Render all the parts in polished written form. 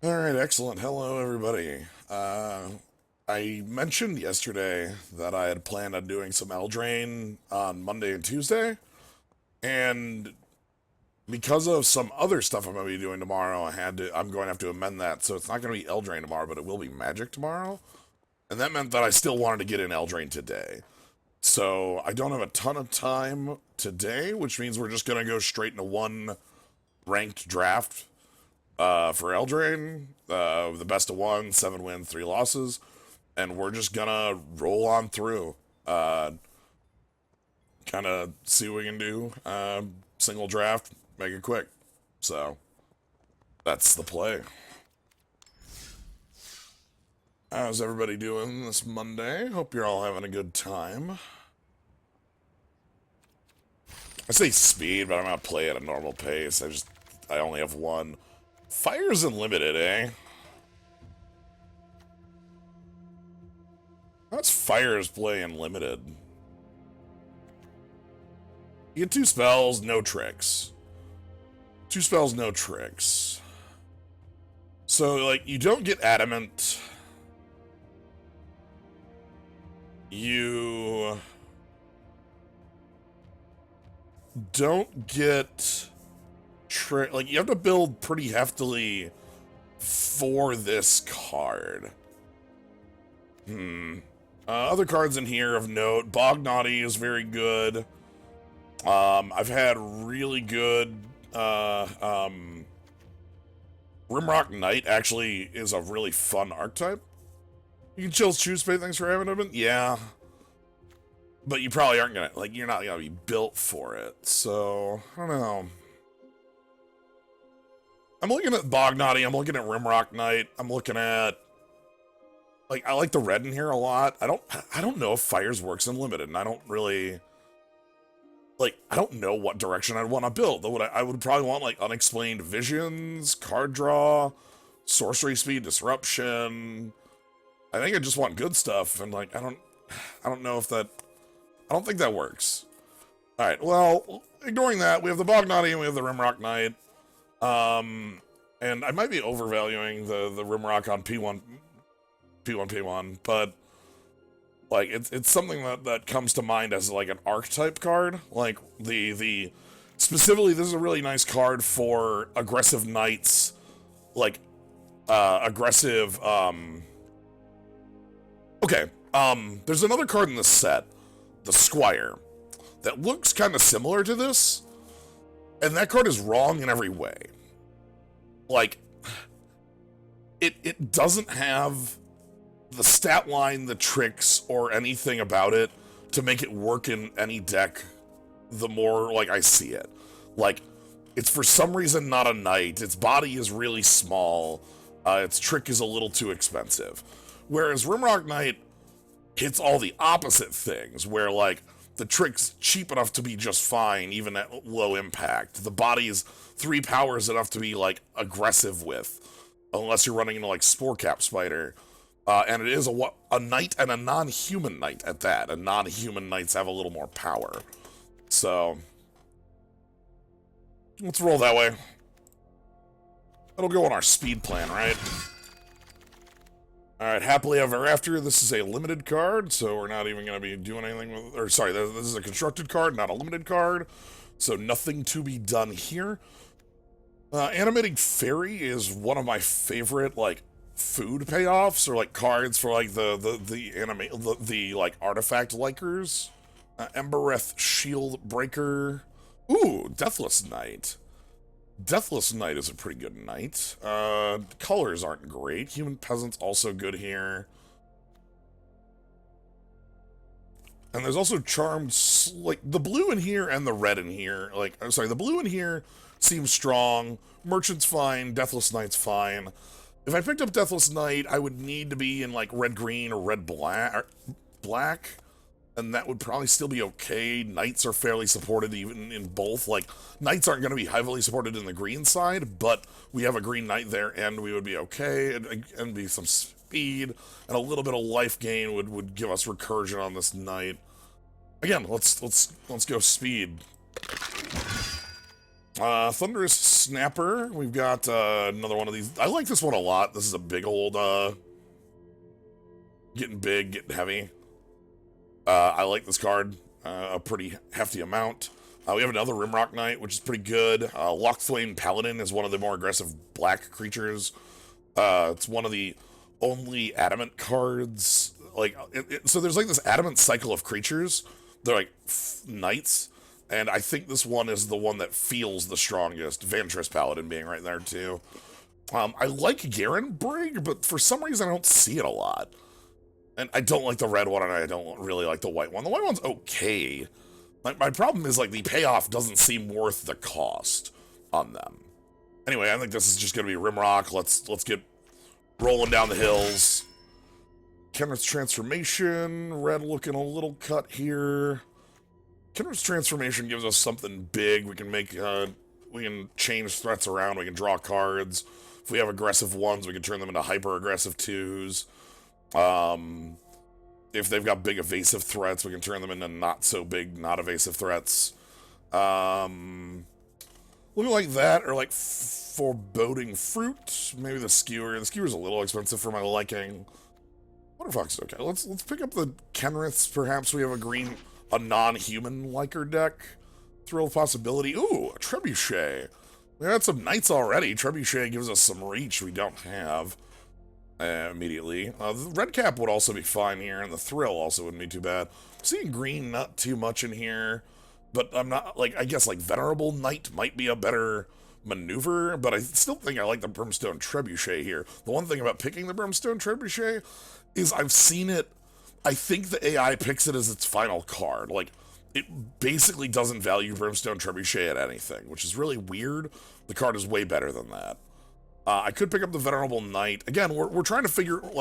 All right, excellent. Hello, everybody. I mentioned yesterday that I had planned on doing some Eldraine on Monday and Tuesday, and because of some other stuff I'm going to be doing tomorrow, I'm going to have to amend that. So it's not going to be Eldraine tomorrow, but it will be Magic tomorrow. And that meant that I still wanted to get in Eldraine today. So I don't have a ton of time today, which means we're just going to go straight into one ranked draft for Eldraine, the best of one, 7 wins, 3 losses, and we're just gonna roll on through. Kind of see what we can do. Single draft, make it quick. So that's the play. How's everybody doing this Monday? Hope you're all having a good time. I say speed, but I'm gonna play at a normal pace. I only have one. Fire's unlimited, eh? How's Fire's play unlimited? You get 2 spells, no tricks. 2 spells, no tricks. So, like, you don't get Adamant. You don't get trick. Like, you have to build pretty heftily for this card. Other cards in here of note. Bognaughty is very good. I've had really good Rimrock Knight actually is a really fun archetype. You can chill choose pay, thanks for having it. Yeah. But you probably aren't gonna, like, you're not gonna be built for it. So, I don't know. I'm looking at Bognaughty, I'm looking at Rimrock Knight, I'm looking at, like, I like the red in here a lot. I don't know if Fires works unlimited, and I don't really, like, I don't know what direction I'd want to build. I would probably want, like, Unexplained Visions, card draw, sorcery speed, disruption. I think I just want good stuff, and, like, I don't know if that, I don't think that works. Alright, well, ignoring that, we have the Bognaughty and we have the Rimrock Knight. And I might be overvaluing the Rimrock on P1, but, like, it's something that comes to mind as, like, an archetype card. Like, specifically, this is a really nice card for aggressive knights, like, aggressive, okay, there's another card in this set, the Squire, that looks kind of similar to this, and that card is wrong in every way. Like, it doesn't have the stat line, the tricks, or anything about it to make it work in any deck the more, like, I see it. Like, it's for some reason not a knight, its body is really small, its trick is a little too expensive. Whereas Rimrock Knight hits all the opposite things, where, like, the trick's cheap enough to be just fine, even at low impact. The body's 3 powers enough to be, like, aggressive with, unless you're running into, like, Sporecap Spider. And it is a knight and a non-human knight at that, and non-human knights have a little more power. So, let's roll that way. That'll go on our speed plan, right? Alright, Happily Ever After, this is a limited card, so we're not even going to be doing anything with, or sorry, this is a constructed card, not a limited card, so nothing to be done here. Animating Fairy is one of my favorite, like, food payoffs, or, like, cards for, like, the like, artifact likers. Embereth Shield Breaker. Ooh, Deathless Knight. Deathless Knight is a pretty good knight. Colors aren't great. Human Peasant's also good here. And there's also Charmed, like, the blue in here and the red in here. Like, I'm sorry, the blue in here seems strong. Merchant's fine. Deathless Knight's fine. If I picked up Deathless Knight, I would need to be in, like, red-green or red-black. And that would probably still be okay. Knights are fairly supported even in both. Like, Knights aren't going to be heavily supported in the green side, but we have a green Knight there, and we would be okay. And be some speed, and a little bit of life gain would give us recursion on this Knight. Again, let's go speed. Thunderous Snapper. We've got another one of these. I like this one a lot. This is a big old, getting big, getting heavy. I like this card a pretty hefty amount. We have another Rimrock Knight, which is pretty good. Lockflame Paladin is one of the more aggressive black creatures. It's one of the only adamant cards. Like, so there's like this adamant cycle of creatures. They're like knights. And I think this one is the one that feels the strongest. Vantress Paladin being right there, too. I like Garen Brig, but for some reason I don't see it a lot. And I don't like the red one, and I don't really like the white one. The white one's okay. My problem is, like, the payoff doesn't seem worth the cost on them. Anyway, I think this is just going to be Rimrock. Let's get rolling down the hills. Kenrith's Transformation. Red looking a little cut here. Kenrith's Transformation gives us something big. We can make, we can change threats around. We can draw cards. If we have aggressive ones, we can turn them into hyper-aggressive twos. If they've got big evasive threats, we can turn them into not so big, not evasive threats. Looking like that, or like Foreboding Fruit. Maybe the Skewer. The Skewer's a little expensive for my liking. Waterfox is okay. Let's pick up the Kenriths. Perhaps we have a non-human liker deck. Thrill of Possibility. Ooh, a Trebuchet. We had some Knights already. Trebuchet gives us some reach we don't have. Immediately. The red cap would also be fine here, and the thrill also wouldn't be too bad. Seeing green, not too much in here, but I'm not, like, I guess, like, Venerable Knight might be a better maneuver, but I still think I like the Brimstone Trebuchet here. The one thing about picking the Brimstone Trebuchet is I've seen it, I think the AI picks it as its final card. Like, it basically doesn't value Brimstone Trebuchet at anything, which is really weird. The card is way better than that. I could pick up the Venerable Knight. Again, we're trying to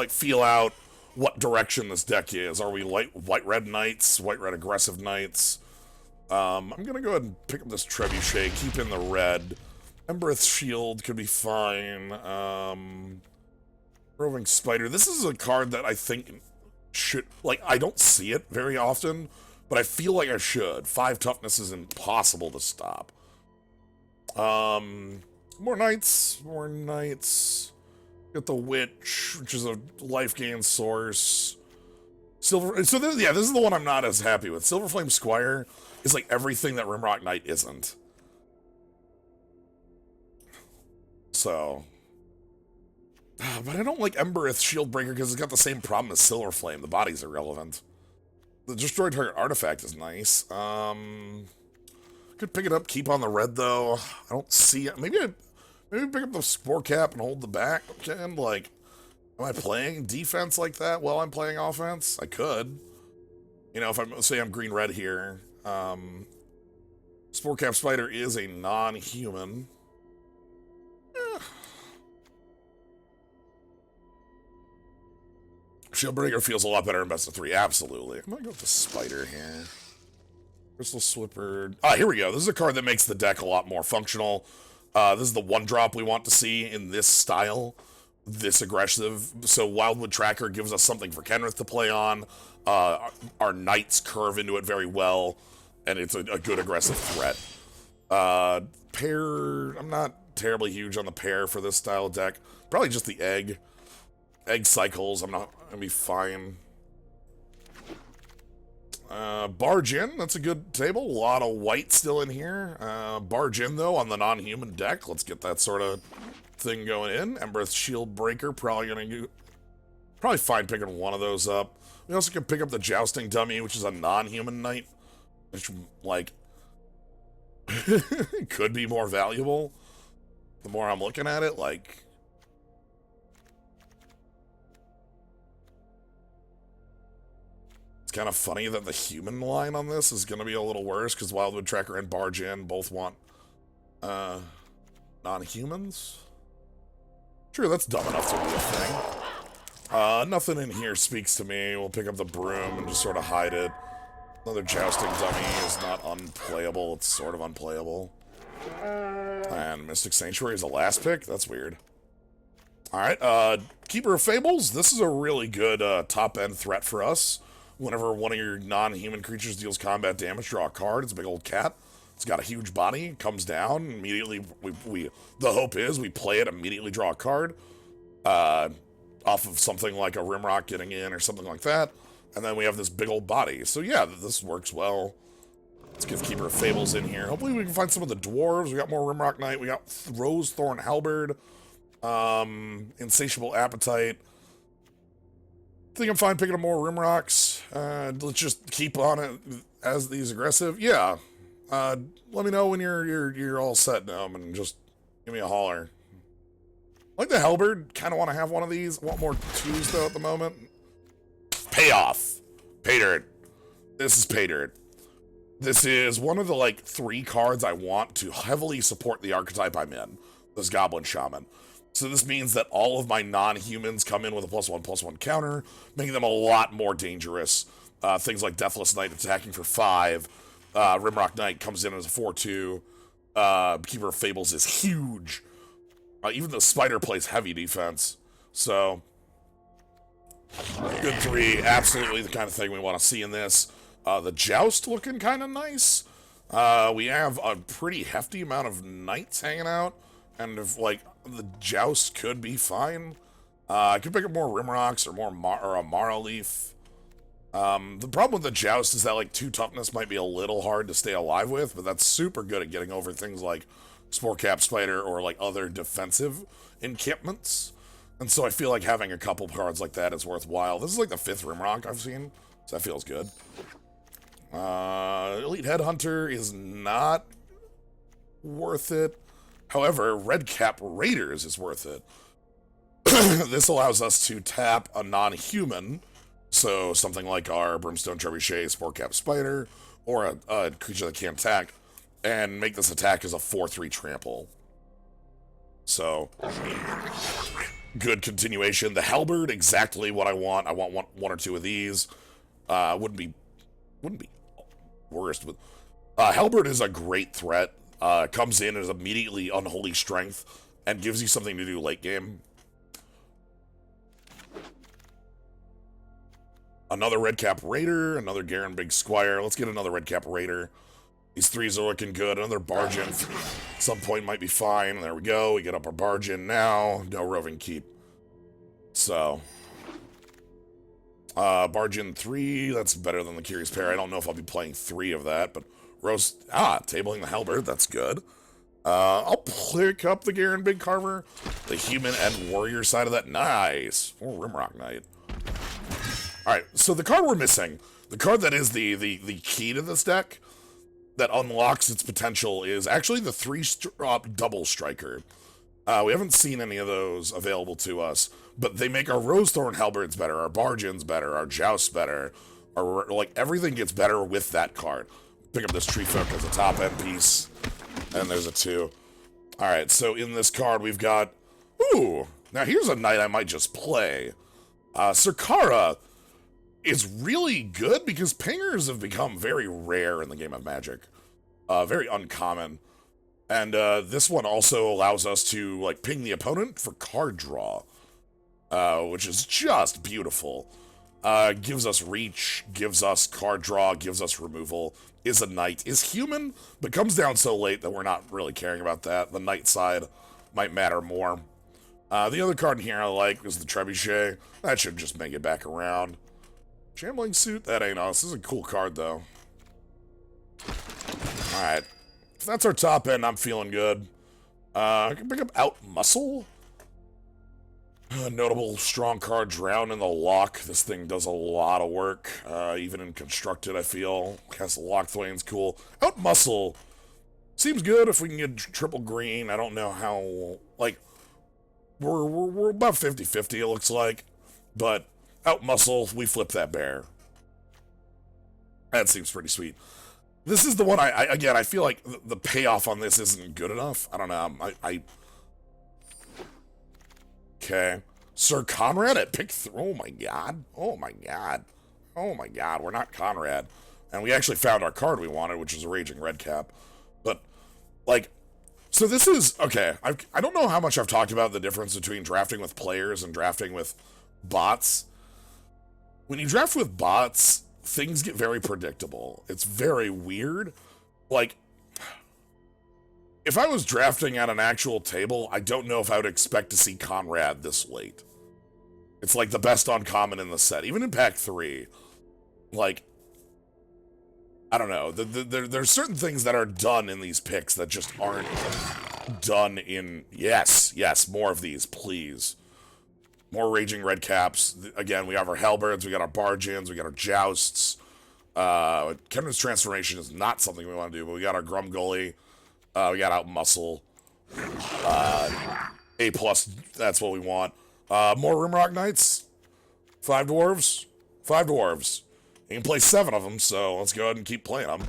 feel out what direction this deck is. Are we white-red Knights, white-red aggressive Knights? I'm going to go ahead and pick up this Trebuchet, keep in the red. Embereth's Shield could be fine. Roving Spider. This is a card that I think should... Like, I don't see it very often, but I feel like I should. 5 toughness is impossible to stop. More Knights. Get the Witch, which is a life gain source. This is the one I'm not as happy with. Silverflame Squire is like everything that Rimrock Knight isn't. So. But I don't like Embereth Shieldbreaker because it's got the same problem as Silverflame. The body's irrelevant. The Destroyed Target Artifact is nice. Could pick it up, keep on the red, though. I don't see it. Maybe pick up the Spore Cap and hold the back. And, like, am I playing defense like that while I'm playing offense? I could. You know, if I'm green-red here. Spore Cap Spider is a non-human. Shieldbreaker feels a lot better in best of 3, absolutely. I'm gonna go with the Spider here. Crystal Swipper. Here we go. This is a card that makes the deck a lot more functional. This is the 1-drop we want to see in this style, this aggressive. So Wildwood Tracker gives us something for Kenrith to play on. Our Knights curve into it very well, and it's a good aggressive threat. Pair, I'm not terribly huge on the pair for this style of deck. Probably just the egg. Egg cycles, I'm not gonna be fine. Barge in, that's a good table. A lot of white still in here. Barge in, though, on the non-human deck. Let's get that sort of thing going in. Embereth Shieldbreaker, probably fine picking one of those up. We also can pick up the Jousting Dummy, which is a non-human knight, which, like, could be more valuable. The more I'm looking at it, like... Kind of funny that the human line on this is going to be a little worse because Wildwood Tracker and Barge In both want non-humans. Sure, that's dumb enough to be a thing. Nothing in here speaks to me. We'll pick up the broom and just sort of hide it. Another Jousting Dummy is not unplayable. It's sort of unplayable. And Mystic Sanctuary is the last pick? That's weird. Alright, Keeper of Fables. This is a really good top-end threat for us. Whenever one of your non-human creatures deals combat damage, draw a card. It's a big old cat. It's got a huge body, comes down, immediately the hope is we play it, immediately draw a card, off of something like a Rimrock getting in or something like that, and then we have this big old body. So yeah, this works well. Let's get Keeper of Fables in here. Hopefully we can find some of the dwarves. We got more Rimrock Knight. We got Rose Thorn Halberd. Insatiable Appetite. I think I'm fine picking up more Rimrocks. Let's just keep on it as these aggressive. Yeah. Let me know when you're all set, Gnome, and just give me a holler. Like the Halberd, kind of want to have one of these. Want more twos though at the moment. Payoff. Pay dirt. This is pay dirt. This is one of the, like, 3 cards I want to heavily support the archetype I'm in, this Goblin Shaman. So this means that all of my non-humans come in with a +1/+1 counter, making them a lot more dangerous. Things like Deathless Knight attacking for 5, Rimrock Knight comes in as a 4/2, Keeper of Fables is huge. Even the Spider plays heavy defense, so good 3, absolutely the kind of thing we want to see in this. The Joust looking kind of nice. We have a pretty hefty amount of Knights hanging out, and if, like, the Joust could be fine. I could pick up more Rimrocks or a Mara Leaf. The problem with the Joust is that, like, 2 toughness might be a little hard to stay alive with, but that's super good at getting over things like Sporecap Spider or, like, other defensive encampments. And so I feel like having a couple cards like that is worthwhile. This is like the 5th Rimrock I've seen, so that feels good. Elite Headhunter is not worth it. However, Redcap Raiders is worth it. This allows us to tap a non-human, so something like our Brimstone Trebuchet, Sporecap Spider, or a creature that can't attack, and make this attack as a 4/3 trample. So, good continuation. The Halberd, exactly what I want. I want one or 2 of these. Wouldn't be worst. But Halberd is a great threat. Comes in as immediately Unholy Strength and gives you something to do late game. Another Redcap Raider, another Garen Big Squire. Let's get another Redcap Raider. These 3s are looking good. Another Barge in at some point might be fine. There we go. We get up our Barge in now. No Roving Keep. So, Barge in 3, that's better than the Curious Pair. I don't know if I'll be playing 3 of that, but tabling the Halberd, that's good. I'll pick up the Garen Big Carver, the human and warrior side of that. Nice. Or Rimrock Knight. Alright, so the card we're missing, the card that is the key to this deck, that unlocks its potential, is actually the 3-drop Double Striker. We haven't seen any of those available to us, but they make our Rosethorn Halberds better, our Bargains better, our Jousts better, like, everything gets better with that card. Pick up this Tree Folk as a top-end piece, and there's a 2. Alright, so in this card we've got, ooh, now here's a knight I might just play. Sirkara is really good because pingers have become very rare in the game of Magic. Very uncommon. And this one also allows us to, like, ping the opponent for card draw, which is just beautiful. Gives us reach, gives us card draw, gives us removal, is a knight, is human, but comes down so late that we're not really caring about that. The knight side might matter more. The other card in here I like is the Trebuchet. That should just make it back around. Shambling Suit, that ain't us. This is a cool card, though. Alright. If that's our top end, I'm feeling good. I can pick up Out Muscle. Notable strong card, Drown in the Lock. This thing does a lot of work, even in Constructed, I feel. Castle Lockthwain's cool. Out Muscle seems good if we can get triple green. I don't know how, like, we're about 50-50, it looks like. But Out Muscle, we flip that bear. That seems pretty sweet. This is the one again, I feel like the payoff on this isn't good enough. I don't know. Okay. Sir Conrad at pick 3. Oh my god. Oh my god. Oh my god. We're not Conrad. And we actually found our card we wanted, which is a Raging Redcap. But, like, so this is, okay, I don't know how much I've talked about the difference between drafting with players and drafting with bots. When you draft with bots, things get very predictable. It's very weird. Like, If I was drafting at an actual table, I don't know if I would expect to see Conrad this late. It's like the best uncommon in the set. Even in pack 3, like, I don't know. There's certain things that are done in these picks that just aren't done in... Yes, more of these, please. More Raging Red Caps. Again, we have our Halberds, we got our Bargeons, we got our Jousts. Kenra's Transformation is not something we want to do, but we got our Grumgully. We got Out Muscle. A+, that's what we want. More Rimrock Knights. 5 dwarves. 5 dwarves. You can play 7 of them, so let's go ahead and keep playing them.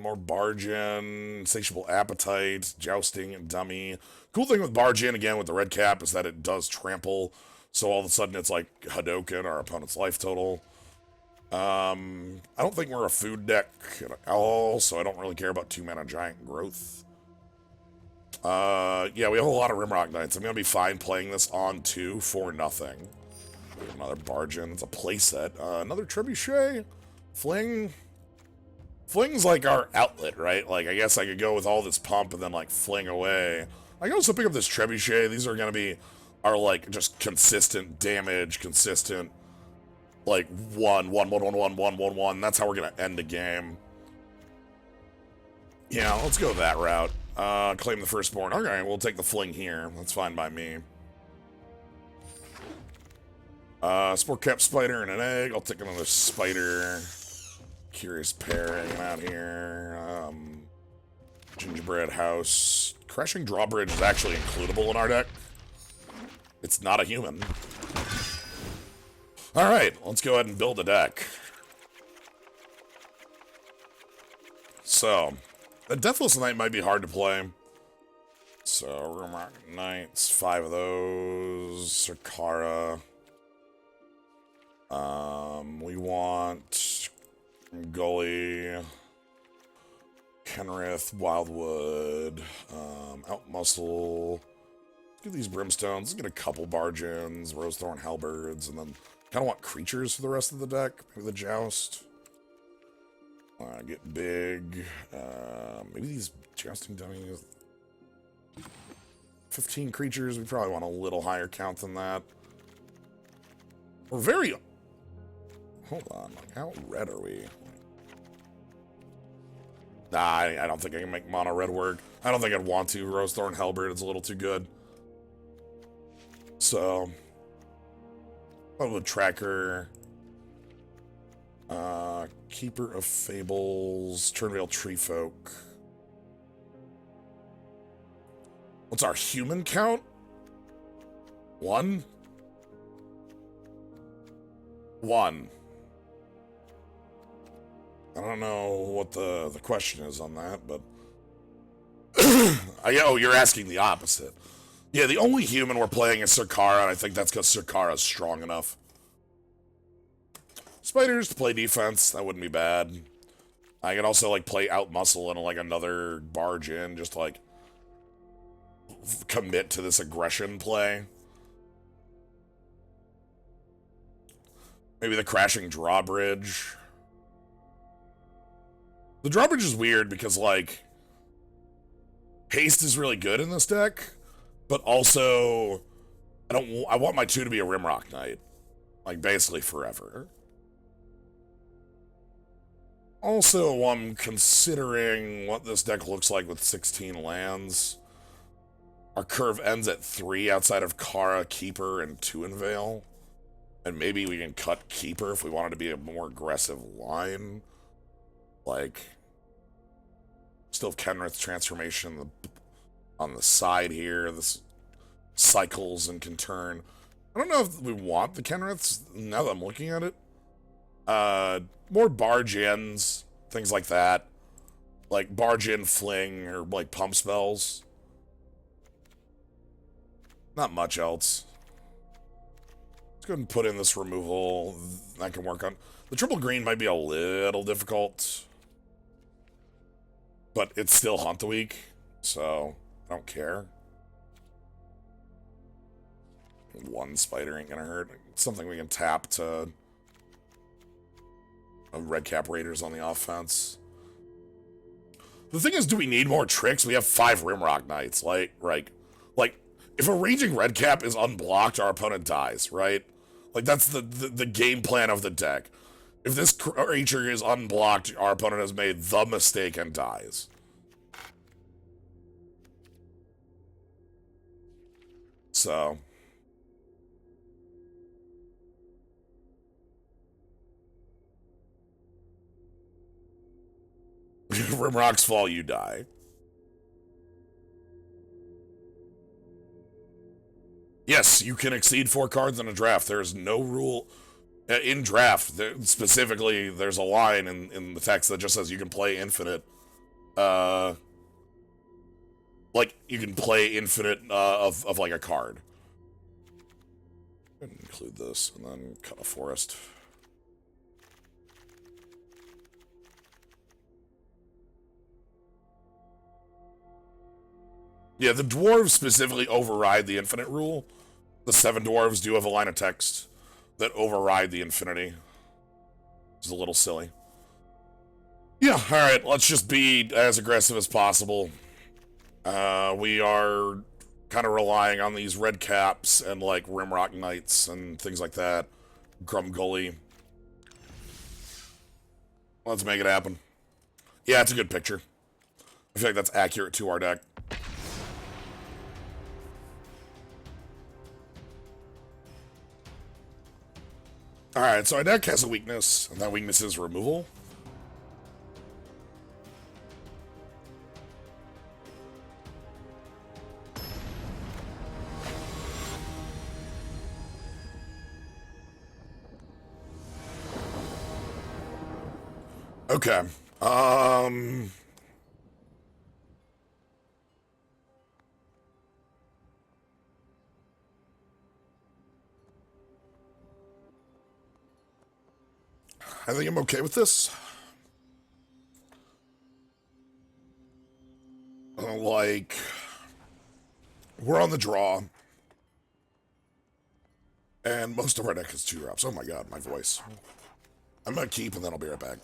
More Bargeon, Insatiable Appetite, Jousting, and Dummy. Cool thing with Bargeon, again, with the red cap, is that it does trample. So all of a sudden it's like Hadouken, our opponent's life total. I don't think we're a food deck at all, so I don't really care about 2-mana Giant Growth. Yeah, we have a lot of Rimrock Knights. I'm gonna be fine playing this on 2 for nothing. Another Bargeon. It's a playset. Another Trebuchet. Fling. Fling's like our outlet, right? Like, I guess I could go with all this pump and then, like, fling away. I can also pick up this Trebuchet. These are gonna be our, like, just consistent damage, consistent, like, 1. That's how we're gonna end the game. Yeah, let's go that route. Claim the Firstborn. Okay, we'll take the Fling here. That's fine by me. Sport Cap Spider and an egg. I'll take another Spider. Curious Pair hanging out here. Gingerbread House. Crashing Drawbridge is actually includable in our deck. It's not a human. Alright, let's go ahead and build a deck. So, the Deathless Knight might be hard to play. So, Rimrock Knights, 5 of those. Sarkara. We want Gully, Kenrith, Wildwood, Outmuscle. Get these Brimstones. Let's get a couple Bargeons, Rosethorn Halberds, and then kind of want creatures for the rest of the deck. Maybe the Joust. Get big. Maybe these Jousting Dummies. 15 creatures. We probably want a little higher count than that. We're very... Hold on. Like, how red are we? Nah, I don't think I can make mono red work. I don't think I'd want to. Rosethorn Halberd is a little too good. So... Oh, Tracker. Keeper of Fables. Turnvale Treefolk. What's our human count? 1? 1. I don't know what the question is on that, but... Oh, you're asking the opposite. Yeah, the only human we're playing is Sarkara, and I think that's because Sarkara's strong enough. Spiders to play defense, that wouldn't be bad. I can also, like, play Outmuscle and, like, another Bargeon, just, like, commit to this aggression play. Maybe the Crashing Drawbridge. The Drawbridge is weird because, like, haste is really good in this deck, but also, I want my 2 to be a Rimrock Knight. Like, basically forever. Also, I'm considering what this deck looks like with 16 lands. Our curve ends at 3 outside of Kara, Keeper, and 2 in Veil. And maybe we can cut Keeper if we wanted to be a more aggressive line. Like, still have Kenrith's Transformation on the side here. This cycles and can turn. I don't know if we want the Kenriths now that I'm looking at it. More Bargeons, things like that. Like Bargeon Fling or like pump spells. Not much else. Let's go ahead and put in this removal. That can work on. The triple green might be a little difficult. But it's still Hunt the Week, so I don't care. 1 spider ain't gonna hurt. It's something we can tap to red cap raiders on the offense. The thing is, do we need more tricks? We have 5 Rimrock Knights. Like, if a Raging Redcap is unblocked, our opponent dies, right? Like, that's the game plan of the deck. If this creature is unblocked, our opponent has made the mistake and dies. So... Rimrocks fall, you die. Yes, you can exceed 4 cards in a draft. There's no rule in draft. Specifically, there's a line in the text that just says you can play infinite. Like you can play infinite of like a card. Include this and then cut a forest. Yeah, the dwarves specifically override the infinite rule. The 7 dwarves do have a line of text that override the infinity. It's a little silly. Yeah, alright, let's just be as aggressive as possible. We are kind of relying on these red caps and like Rimrock Knights and things like that. Grumgully. Let's make it happen. Yeah, it's a good picture. I feel like that's accurate to our deck. Alright, so our deck has a weakness, and that weakness is removal. Okay. I think I'm okay with this. Like, we're on the draw. And most of our deck is 2-drops. Oh my god, my voice. I'm gonna keep and then I'll be right back.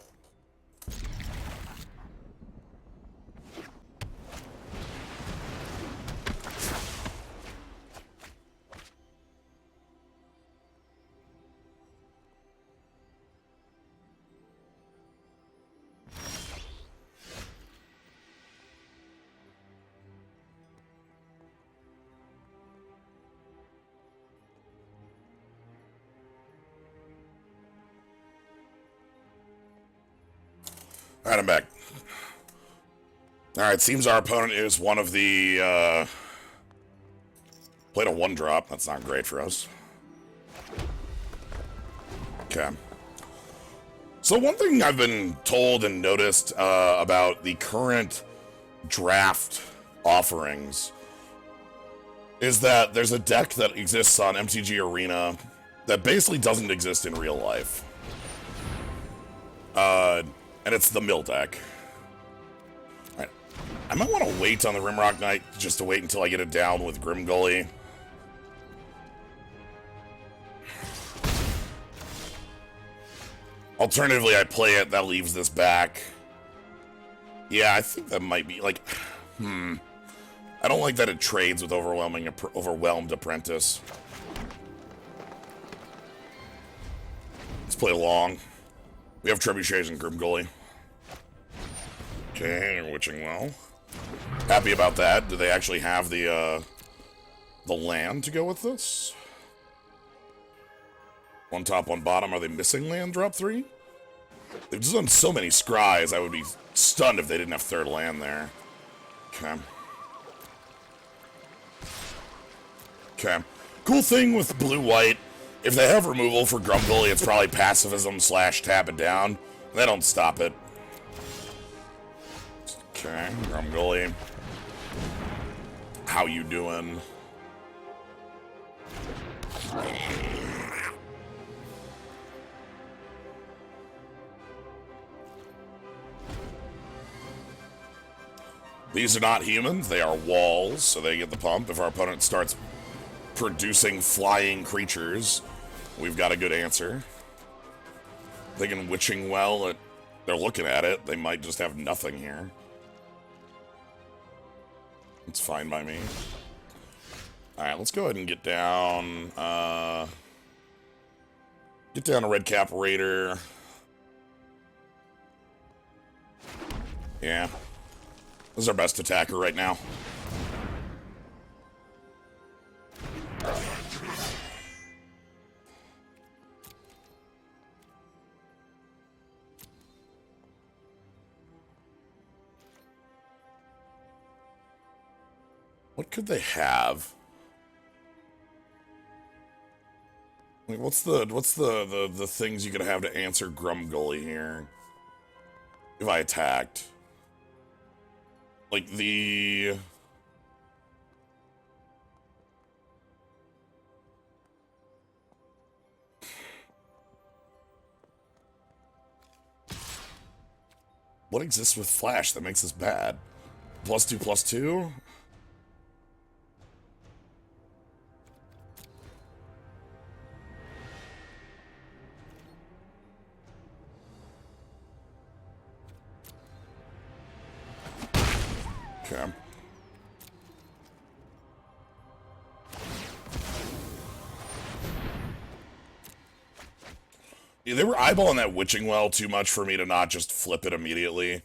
Alright, I'm back. Alright, seems our opponent is one of the, played a 1-drop. That's not great for us. Okay. So one thing I've been told and noticed, about the current draft offerings is that there's a deck that exists on MTG Arena that basically doesn't exist in real life. And it's the mill deck. Alright. I might want to wait on the Rimrock Knight just to wait until I get it down with Grimgully. Alternatively, I play it, that leaves this back. Yeah, I think that might be, like... I don't like that it trades with Overwhelmed Apprentice. Let's play long. We have Trebuchets and Grimgully. Okay, Witching Well. Happy about that. Do they actually have the land to go with this? 1 top, 1 bottom. Are they missing land drop 3? They've just done so many scries, I would be stunned if they didn't have 3rd land there. Okay. Okay. Cool thing with blue-white, if they have removal for Grumgully, it's probably pacifism / tap it down. They don't stop it. Okay, Grumgully. How you doing? These are not humans, they are walls, so they get the pump. If our opponent starts producing flying creatures, we've got a good answer. They can Witching Well, they're looking at it, they might just have nothing here. It's fine by me. Alright, let's go ahead and get down. Get down a red cap raider. Yeah. This is our best attacker right now. What could they have? Like, what's the things you could have to answer Grumgully here? If I attacked. Like the... What exists with Flash that makes this bad? +2/+2? Okay. Yeah, they were eyeballing that witching well too much for me to not just flip it immediately.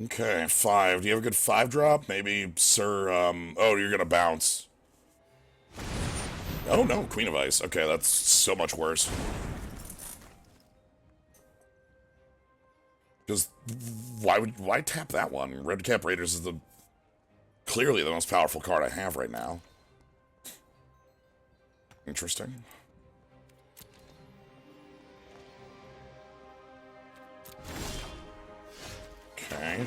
Okay, 5. Do you have a good 5-drop? Maybe, sir, oh, you're gonna bounce. Oh, no, Queen of Ice. Okay, that's so much worse. Because why tap that one? Red Cap Raiders is clearly the most powerful card I have right now. Interesting. Okay.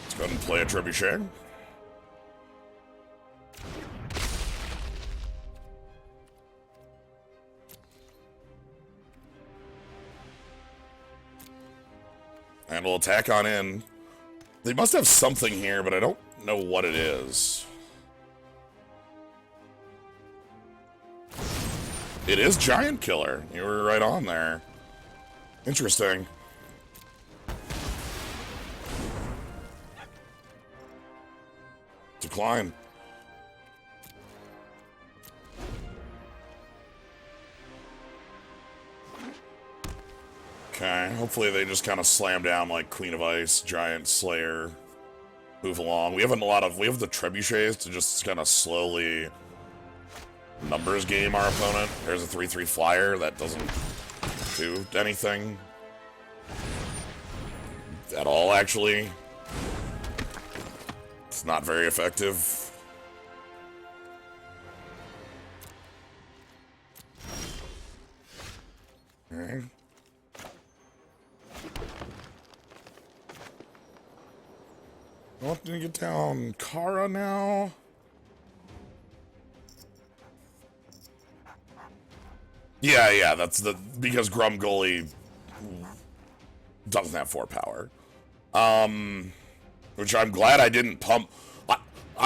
Let's go ahead and play a Trebuchet. And we'll attack on in. They must have something here, but I don't know what it is. It is Giant Killer. You were right on there. Interesting. Decline. Okay, hopefully they just kind of slam down like Queen of Ice, Giant Slayer, move along. We have the trebuchets to just kind of slowly numbers game our opponent. There's a 3/3 flyer that doesn't do anything at all, actually. It's not very effective. Okay. Well, did we get down Kara now? Yeah, that's because Grumgully doesn't have 4 power. Which I'm glad I didn't pump.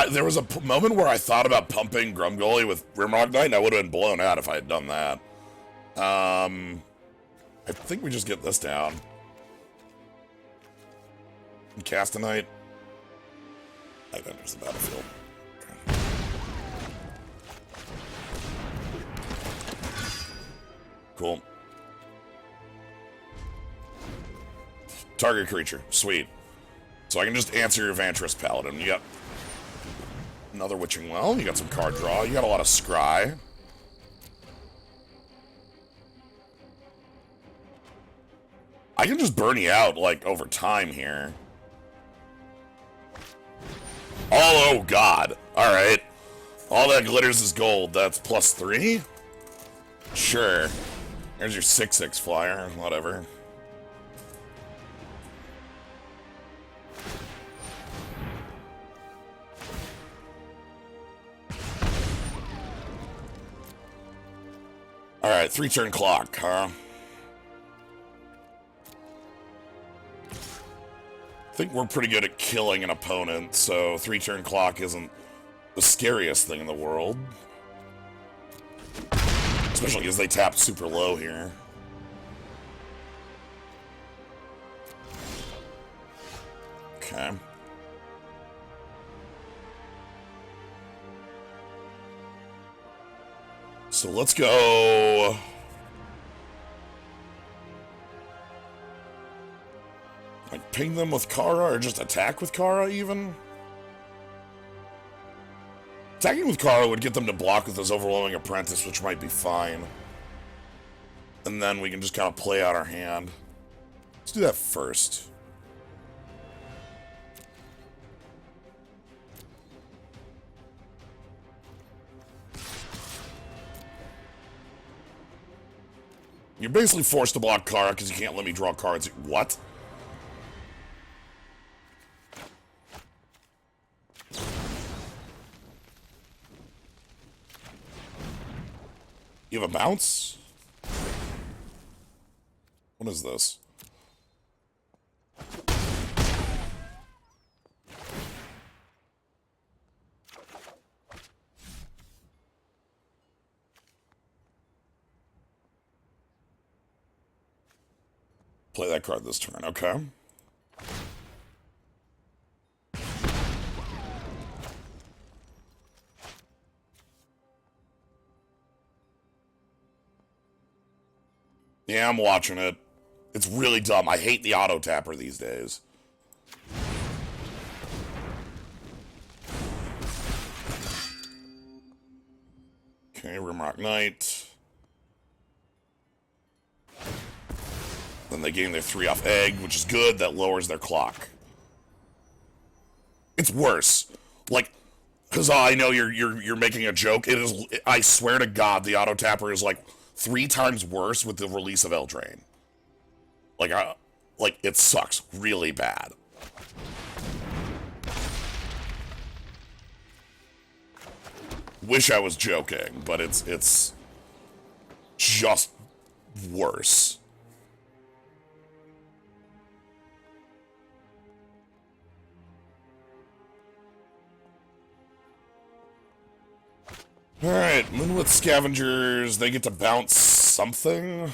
There was a moment where I thought about pumping Grumgully with Rimrock Knight, and I would have been blown out if I had done that. I think we just get this down. Cast a Knight. I think there's the battlefield. Okay. Cool. Target creature. Sweet. So I can just answer your Vantress Paladin. You got another Witching Well. You got some card draw. You got a lot of Scry. I can just burn you out, like, over time here. Oh God. Alright. All that glitters is gold. That's +3? Sure. There's your 6/6 flyer. Whatever. Alright, 3-turn clock, huh? I think we're pretty good at killing an opponent, so 3-turn clock isn't the scariest thing in the world. Especially because they tapped super low here. Okay. So let's go... Like, ping them with Kara, or just attack with Kara, even? Attacking with Kara would get them to block with his Overwhelming Apprentice, which might be fine. And then we can just kind of play out our hand. Let's do that first. You're basically forced to block Kara because you can't let me draw cards. What? You have a bounce? What is this? Play that card this turn, okay. Yeah, I'm watching it. It's really dumb. I hate the auto-tapper these days. Okay, Rimrock Knight. Then they gain their 3 off Egg, which is good. That lowers their clock. It's worse. Like, because I know you're making a joke. It is. I swear to God, the auto-tapper is like 3 times worse with the release of Eldraine. Like, it sucks really bad. Wish I was joking, but it's just worse. Alright, Moonlit Scavengers, they get to bounce something?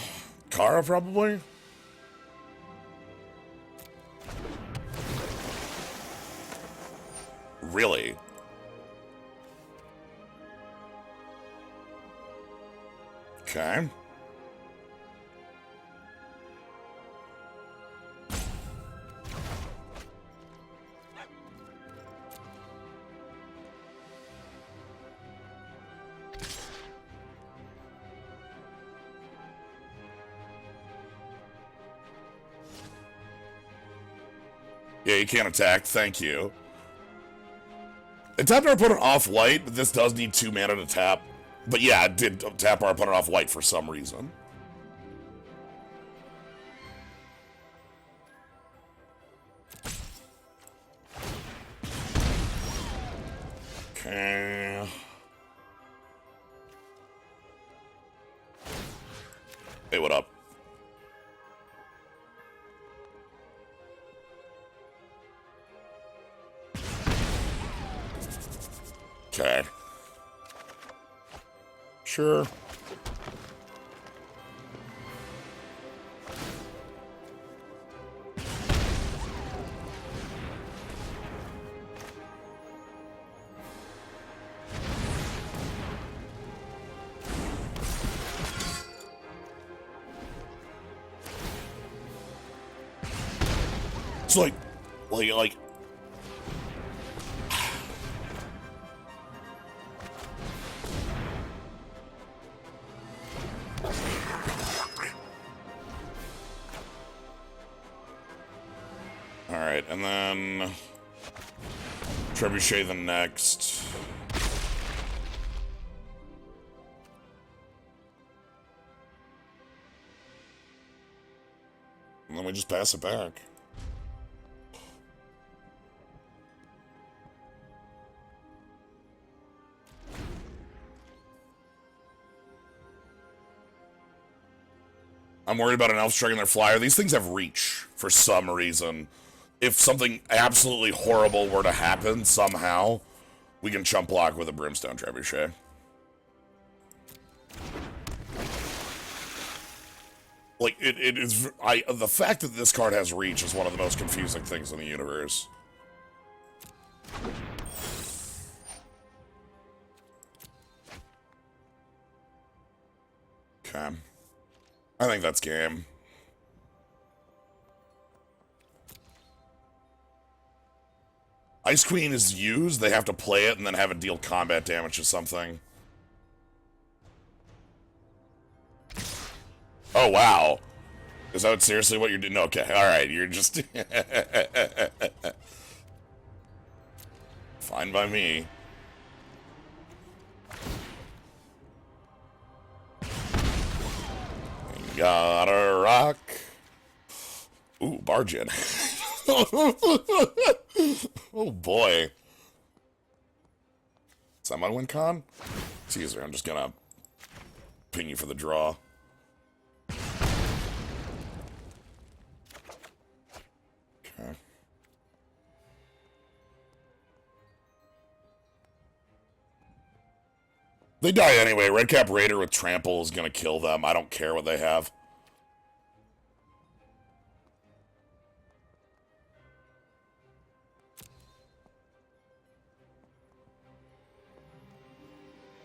Kara, probably? Really? Okay. Yeah, you can't attack. Thank you. It tapped our opponent off white, but this does need 2 mana to tap. But yeah, it did tap our opponent off white for some reason. Okay. Hey, what up? Okay. Sure. It's like Alright, and then Trebuchet the next. And then we just pass it back. I'm worried about an elf striking their flyer. These things have reach for some reason. If something absolutely horrible were to happen somehow, we can chump block with a Brimstone Trebuchet. Like, it is... the fact that this card has reach is one of the most confusing things in the universe. Okay. I think that's game. Ice Queen is used, they have to play it and then have it deal combat damage to something. Oh, wow. Is that seriously what you're doing? Okay, alright, you're just... Fine by me. Gotta rock. Ooh, Bargin. Oh boy. Is that my win con? Caesar, I'm just gonna ping you for the draw. Okay. They die anyway. Redcap Raider with Trample is gonna kill them. I don't care what they have.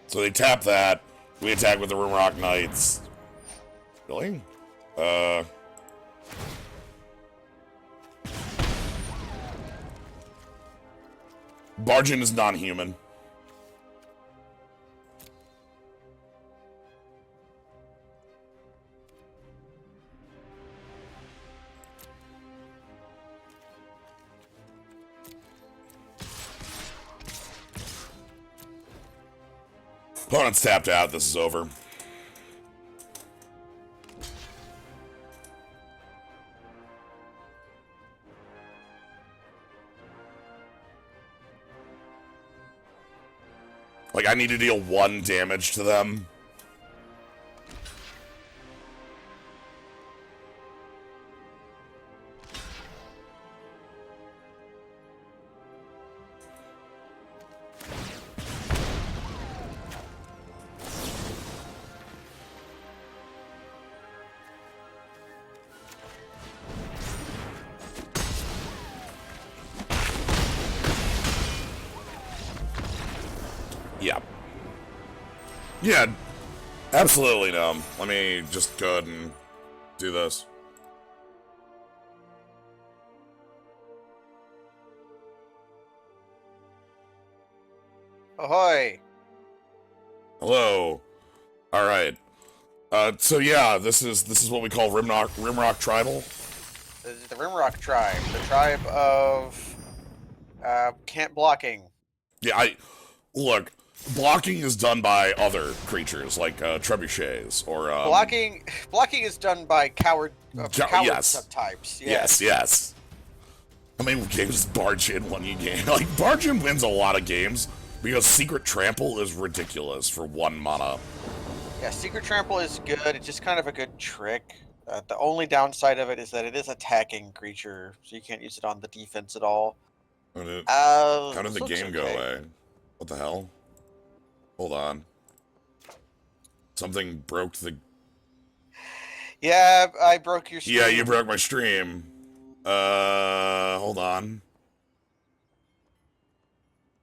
So they tap that. We attack with the Rimrock Knights. Really? Bargin is non-human. Opponent's tapped out. This is over. Like, I need to deal 1 damage to them. Yeah. Yeah, absolutely no. Let me just go ahead and do this. Ahoy! Hello. All right. So yeah, this is what we call Rimrock Tribal. This is the Rimrock tribe, the tribe of can't blocking. Yeah, look. Blocking is done by other creatures like trebuchets or Blocking is done by coward yes. subtypes. Yes. How many games does Bargin won you game? Like, Bargin wins a lot of games because Secret Trample is ridiculous for 1 mana. Yeah, Secret Trample is good. It's just kind of a good trick. The only downside of it is that it is attacking creature, so you can't use it on the defense at all. How did the game go away? What the hell? Hold on. Something broke the... Yeah, I broke your stream. Yeah, you broke my stream. Hold on.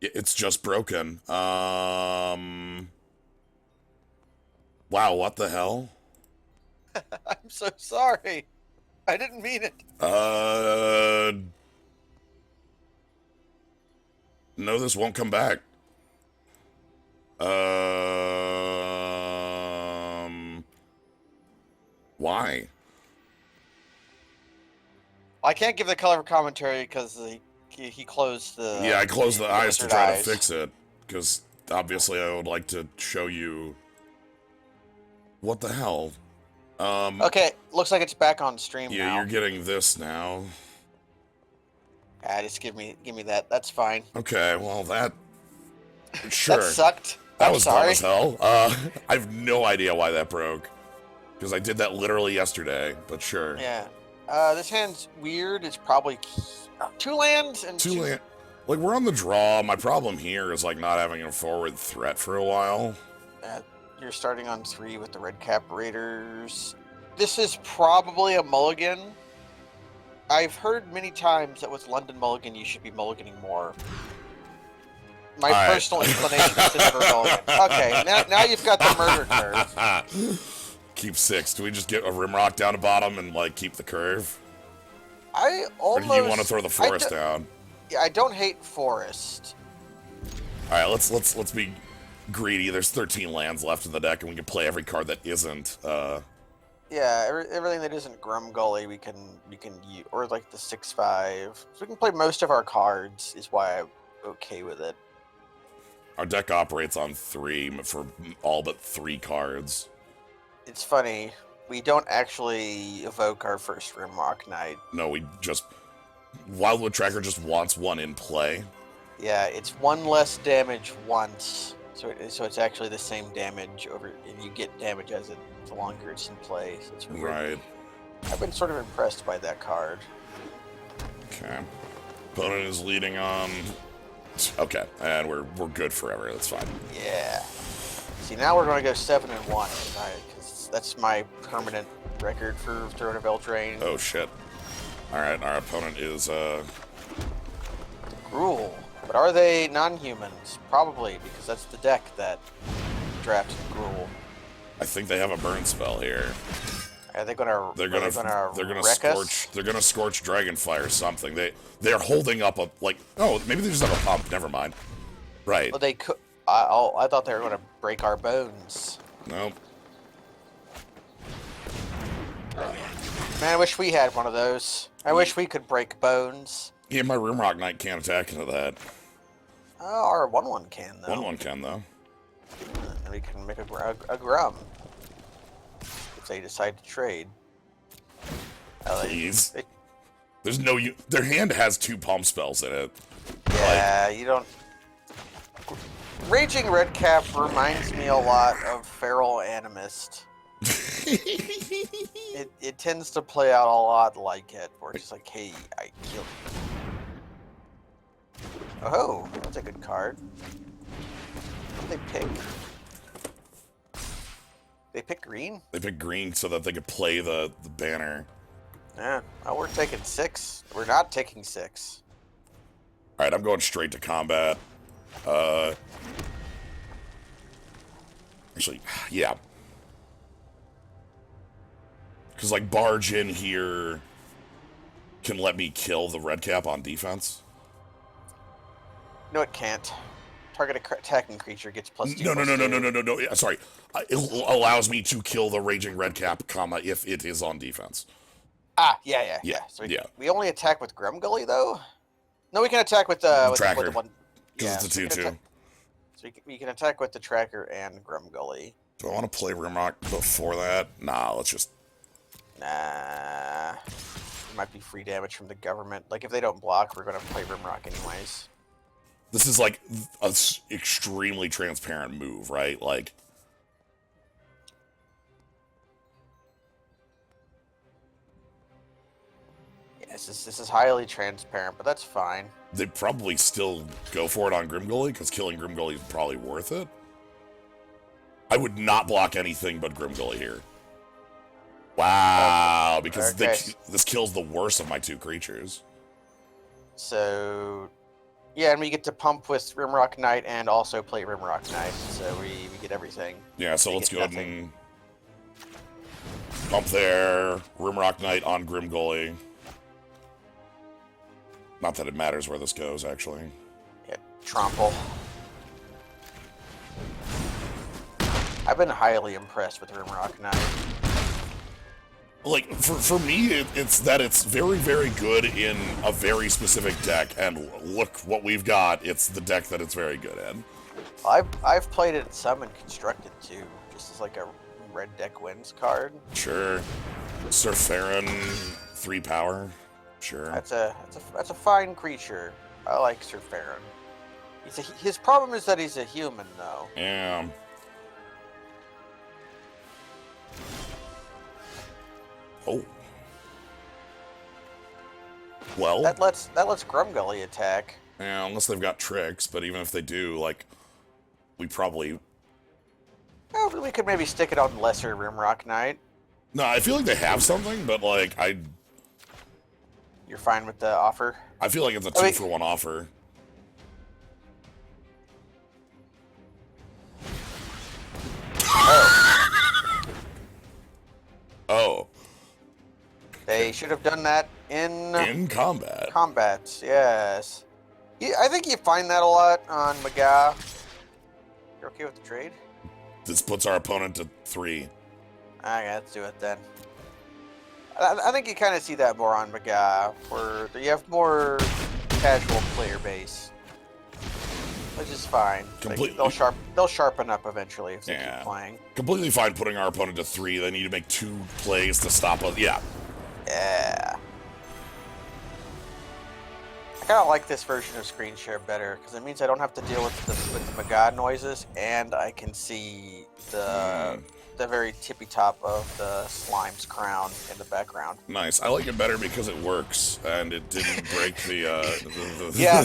It's just broken. Wow, what the hell? I'm so sorry. I didn't mean it. No, this won't come back. Why? I can't give the color commentary because he closed the... Yeah, I closed the eyes to wizard try eyes. to fix it, because obviously I would like to show you... What the hell? Okay, looks like it's back on stream now. Yeah, you're getting this now. Ah, just give me that. That's fine. Okay, well, that... Sure. That sucked. That I'm was sorry. dumb as hell. I have no idea why that broke. Because I did that literally yesterday, but sure. Yeah. This hand's weird. It's probably 2 lands and 2 land. Like, we're on the draw. My problem here is, like, not having a forward threat for a while. You're starting on 3 with the red cap raiders. This is probably a mulligan. I've heard many times that with London Mulligan, you should be mulliganing more. My personal inclination is to never mulligan. Okay, now you've got the murder curve. Keep 6. Do we just get a Rimrock down to bottom and, like, keep the curve? Or do you want to throw the forest down? Yeah, I don't hate forest. All right, let's be greedy. There's 13 lands left in the deck, and we can play every card that isn't. Yeah, everything that isn't Grumgully we can use, or like the 6/5. So we can play most of our cards. Is why I'm okay with it. Our deck operates on 3 for all but 3 cards. It's funny. We don't actually evoke our first Rimrock Knight. No, we just... Wildwood Tracker just wants 1 in play. Yeah, it's 1 less damage once. So it's actually the same damage over, and you get damage as it the longer it's in play. So it's weird. Right. I've been sort of impressed by that card. Okay. Opponent is leading on... Okay, and we're good forever. That's fine. Yeah. See, now we're going to go 7-1, because that's my permanent record for Throne of Eldraine. Oh, shit. Alright, our opponent is, Gruul. But are they non-humans? Probably, because that's the deck that drafted Gruul. I think they have a burn spell here. Are they gonna? They're gonna wreck scorch. us? They're gonna scorch Dragonfire or something. They're holding up a like. Oh, maybe they just have a pump. Never mind. Right. Well, they could. I thought they were gonna break our bones. Nope. Man, I wish we had one of those. I wish we could break bones. Yeah, my Rimrock Knight can't attack into that. Our 1/1 can though. 1/1 can though. And we can make a Grum if they decide to trade. Please. There's no. Their hand has 2 palm spells in it. Yeah, you don't. Raging Redcap reminds me a lot of Feral Animist. It tends to play out a lot like it, where it's just like, hey, I killed you. Oh, that's a good card. What did they pick? They pick green? They picked green so that they could play the banner. Yeah. Oh, we're taking 6. We're not taking 6. Alright, I'm going straight to combat. Actually, yeah. Because, like, barge in here can let me kill the red cap on defense. No, it can't. Target attacking creature gets +2. No. Yeah, sorry. It allows me to kill the raging red cap, comma, if it is on defense. Ah, yeah. So we only attack with Grumgully, though? No, we can attack with the tracker. One. Because it's a 2/2. So we can attack with the tracker and Grumgully. Do I want to play Rimrock before that? Nah, let's just... Nah. It might be free damage from the government. Like, if they don't block, we're going to play Rimrock anyways. This is, like, an extremely transparent move, right? Like... Yes, this is highly transparent, but that's fine. They'd probably still go for it on Grimgully, because killing Grimgully is probably worth it. I would not block anything but Grimgully here. Wow, because this kills the worst of my 2 creatures. So, yeah, and we get to pump with Rimrock Knight and also play Rimrock Knight, so we get everything. Yeah, so let's go ahead and pump there, Rimrock Knight on Grimgully. Not that it matters where this goes, actually. Yeah, Trample. I've been highly impressed with Rimrock Knight. Like, for me, it's that it's very, very good in a very specific deck, and look what we've got. It's the deck that it's very good in. I've played it some and constructed too, just as like a red deck wins card. Sure. Surferin, 3 power. Sure. That's a fine creature. I like Surferin. His problem is that he's a human, though. Yeah. Oh. Well. That lets Grumgully attack. Yeah, unless they've got tricks, but even if they do, like, we probably... Oh, we could maybe stick it on Lesser Rimrock Knight. No, I feel like they have something, but, like, You're fine with the offer? I feel like it's a 2-for-1 offer. Oh. They should have done that In combat. Combat, yes. Yeah, I think you find that a lot on Maga. You're okay with the trade? This puts our opponent to 3. Okay, let's do it then. I think you kind of see that more on Maga, where you have more casual player base, which is fine. They'll sharpen up eventually if they keep playing. Completely fine putting our opponent to 3. They need to make 2 plays to stop us. Yeah. Yeah. I kind of like this version of screen share better because it means I don't have to deal with the Maga noises, and I can see the very tippy top of the slime's crown in the background. Nice. I like it better because it works and it didn't break the. Yeah,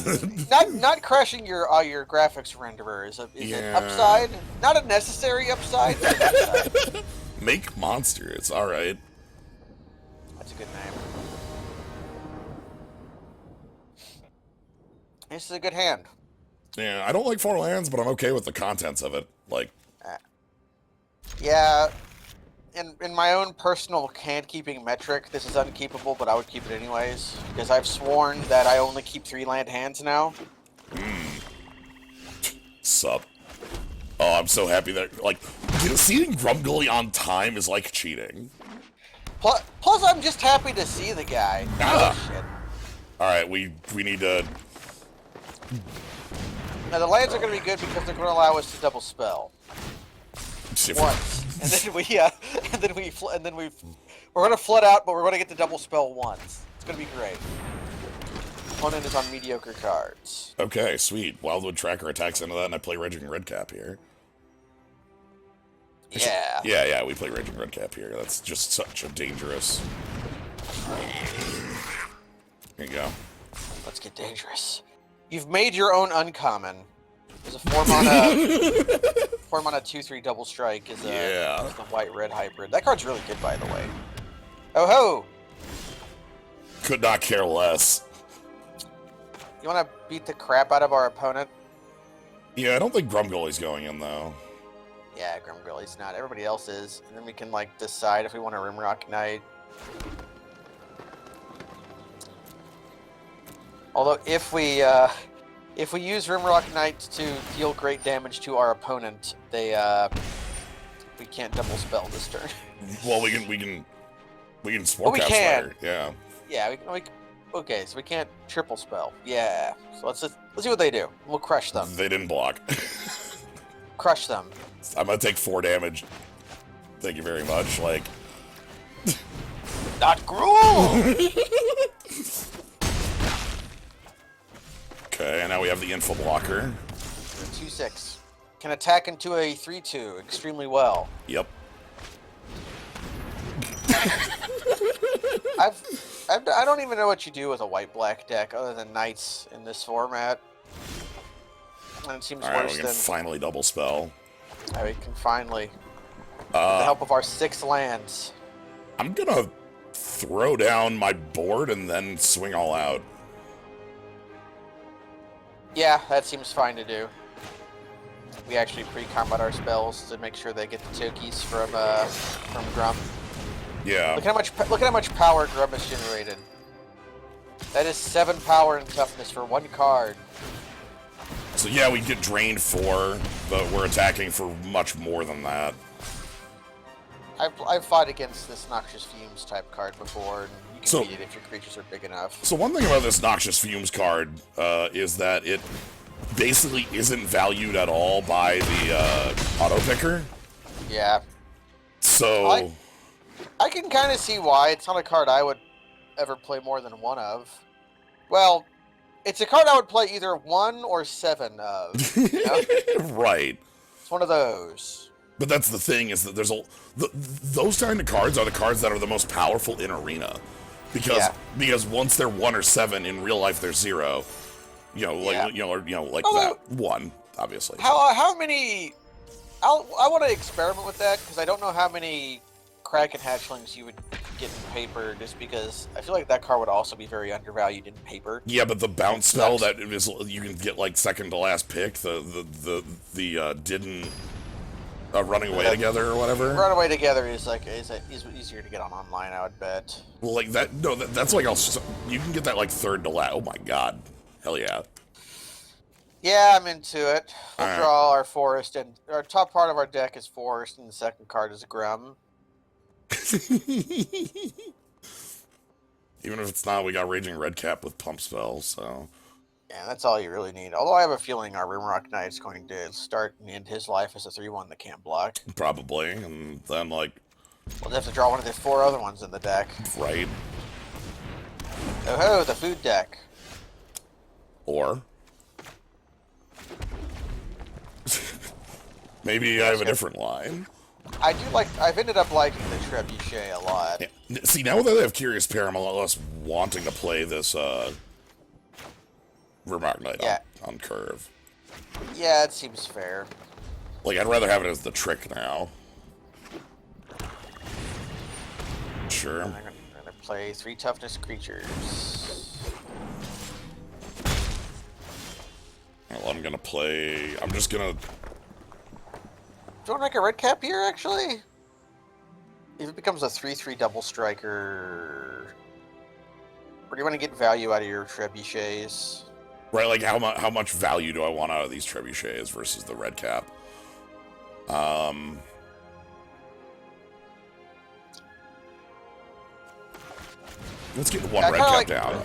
not crashing your graphics renderer is an upside, not a necessary upside. But an upside. Make monster. It's all right. That's a good name. This is a good hand. Yeah, I don't like 4 lands, but I'm okay with the contents of it. Like. Yeah, in my own personal hand-keeping metric, this is unkeepable, but I would keep it anyways, because I've sworn that I only keep 3-land hands now. Sup. Oh, I'm so happy that, like, seeing Grumgully on time is like cheating. Plus, I'm just happy to see the guy. Oh, shit. Alright, we need to... Now, the lands are going to be good because they're going to allow us to double spell. Once, and then we're gonna flood out, but we're gonna get the double spell once. It's gonna be great. Opponent is on mediocre cards. Okay, sweet. Wildwood Tracker attacks into that, and I play Raging Redcap here. Yeah. Yeah, we play Raging Redcap here. That's just such a dangerous. Here you go. Let's get dangerous. You've made your own uncommon. There's a 4-mana 2/3 double strike is the white-red hybrid. That card's really good, by the way. Oh ho! Could not care less. You want to beat the crap out of our opponent? Yeah, I don't think Grumgully's going in though. Yeah, Grumgully's not. Everybody else is, and then we can like decide if we want to Rimrock Knight. Although if we use Rimrock Knight to deal great damage to our opponent, we can't double spell this turn. Well, we can Sportcast Slayer. Yeah. Yeah. Okay, so we can't triple spell. Yeah. So let's see what they do. We'll crush them. They didn't block. Crush them. I'm gonna take 4 damage. Thank you very much. Like. Not gruel. Okay, and now we have the info blocker. 2/6. Can attack into a 3/2 extremely well. Yep. I don't even know what you do with a white-black deck other than knights in this format. And it seems worse we can finally double spell. We can finally, with the help of our 6 lands. I'm gonna throw down my board and then swing all out. Yeah, that seems fine to do. We actually pre-combat our spells to make sure they get the tokies from Grum. Yeah. Look at how much power Grum has generated. That is 7 power and toughness for 1 card. So yeah, we get drained 4, but we're attacking for much more than that. I've fought against this Noxious Fumes type card before, and you can beat it if your creatures are big enough. So one thing about this Noxious Fumes card is that it basically isn't valued at all by the auto picker. Yeah. So I can kind of see why. It's not a card I would ever play more than 1 of. Well, it's a card I would play either 1 or 7 of. You know? Right. It's one of those. But that's the thing, is that there's those kind of cards are the cards that are the most powerful in Arena. Because once they're 1 or 7, in real life they're 0. Like Although, that one, obviously. how many? I want to experiment with that because I don't know how many Kraken hatchlings you would get in paper. Just because I feel like that card would also be very undervalued in paper. Yeah, but the bounce spell that is you can get like second to last pick. The didn't running away together or whatever. Run away together is easier to get on online. I would bet. Well, like that. No, that's like you can get that like third to last. Oh my god, hell yeah. Yeah, I'm into it. We'll draw our forest, and our top part of our deck is forest, and the second card is Grum. Even if it's not, we got Raging Redcap with Pump Spell, so... Yeah, that's all you really need. Although I have a feeling our Rimrock Knight's going to start and end his life as a 3-1 that can't block. Probably, and then, like... We'll have to draw one of the 4 other ones in the deck. Right. Oh ho, the food deck. Or... Maybe I have a different line. I've ended up liking the Trebuchet a lot. Yeah. See, now that they have Curious Pair, I'm a lot less wanting to play this, Rimrock Knight on curve. Yeah, it seems fair. Like, I'd rather have it as the trick now. Sure. And I'm gonna play 3 toughness creatures. Well, I'm gonna play... I'm just gonna... Do you want to make a red cap here, actually? If it becomes a 3/3 double striker... Or do you want to get value out of your trebuchets? Right, like how much value do I want out of these trebuchets versus the red cap? Let's get one red cap down.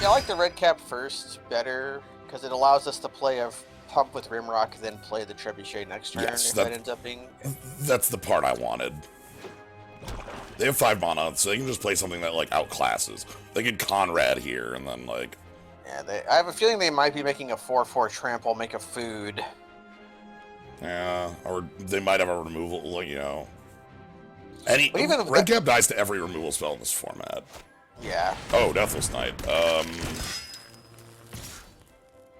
Yeah, I like the red cap first better, because it allows us to play a pump with Rimrock, then play the trebuchet next turn, if that ends up being... That's the part I wanted. They have 5 mana, so they can just play something that, like, outclasses. They could Conrad here, and then, like... Yeah, I have a feeling they might be making a 4/4 trample, make a food. Yeah, or they might have a removal, like, red cap dies to every removal spell in this format. Yeah. Oh, Deathless Knight.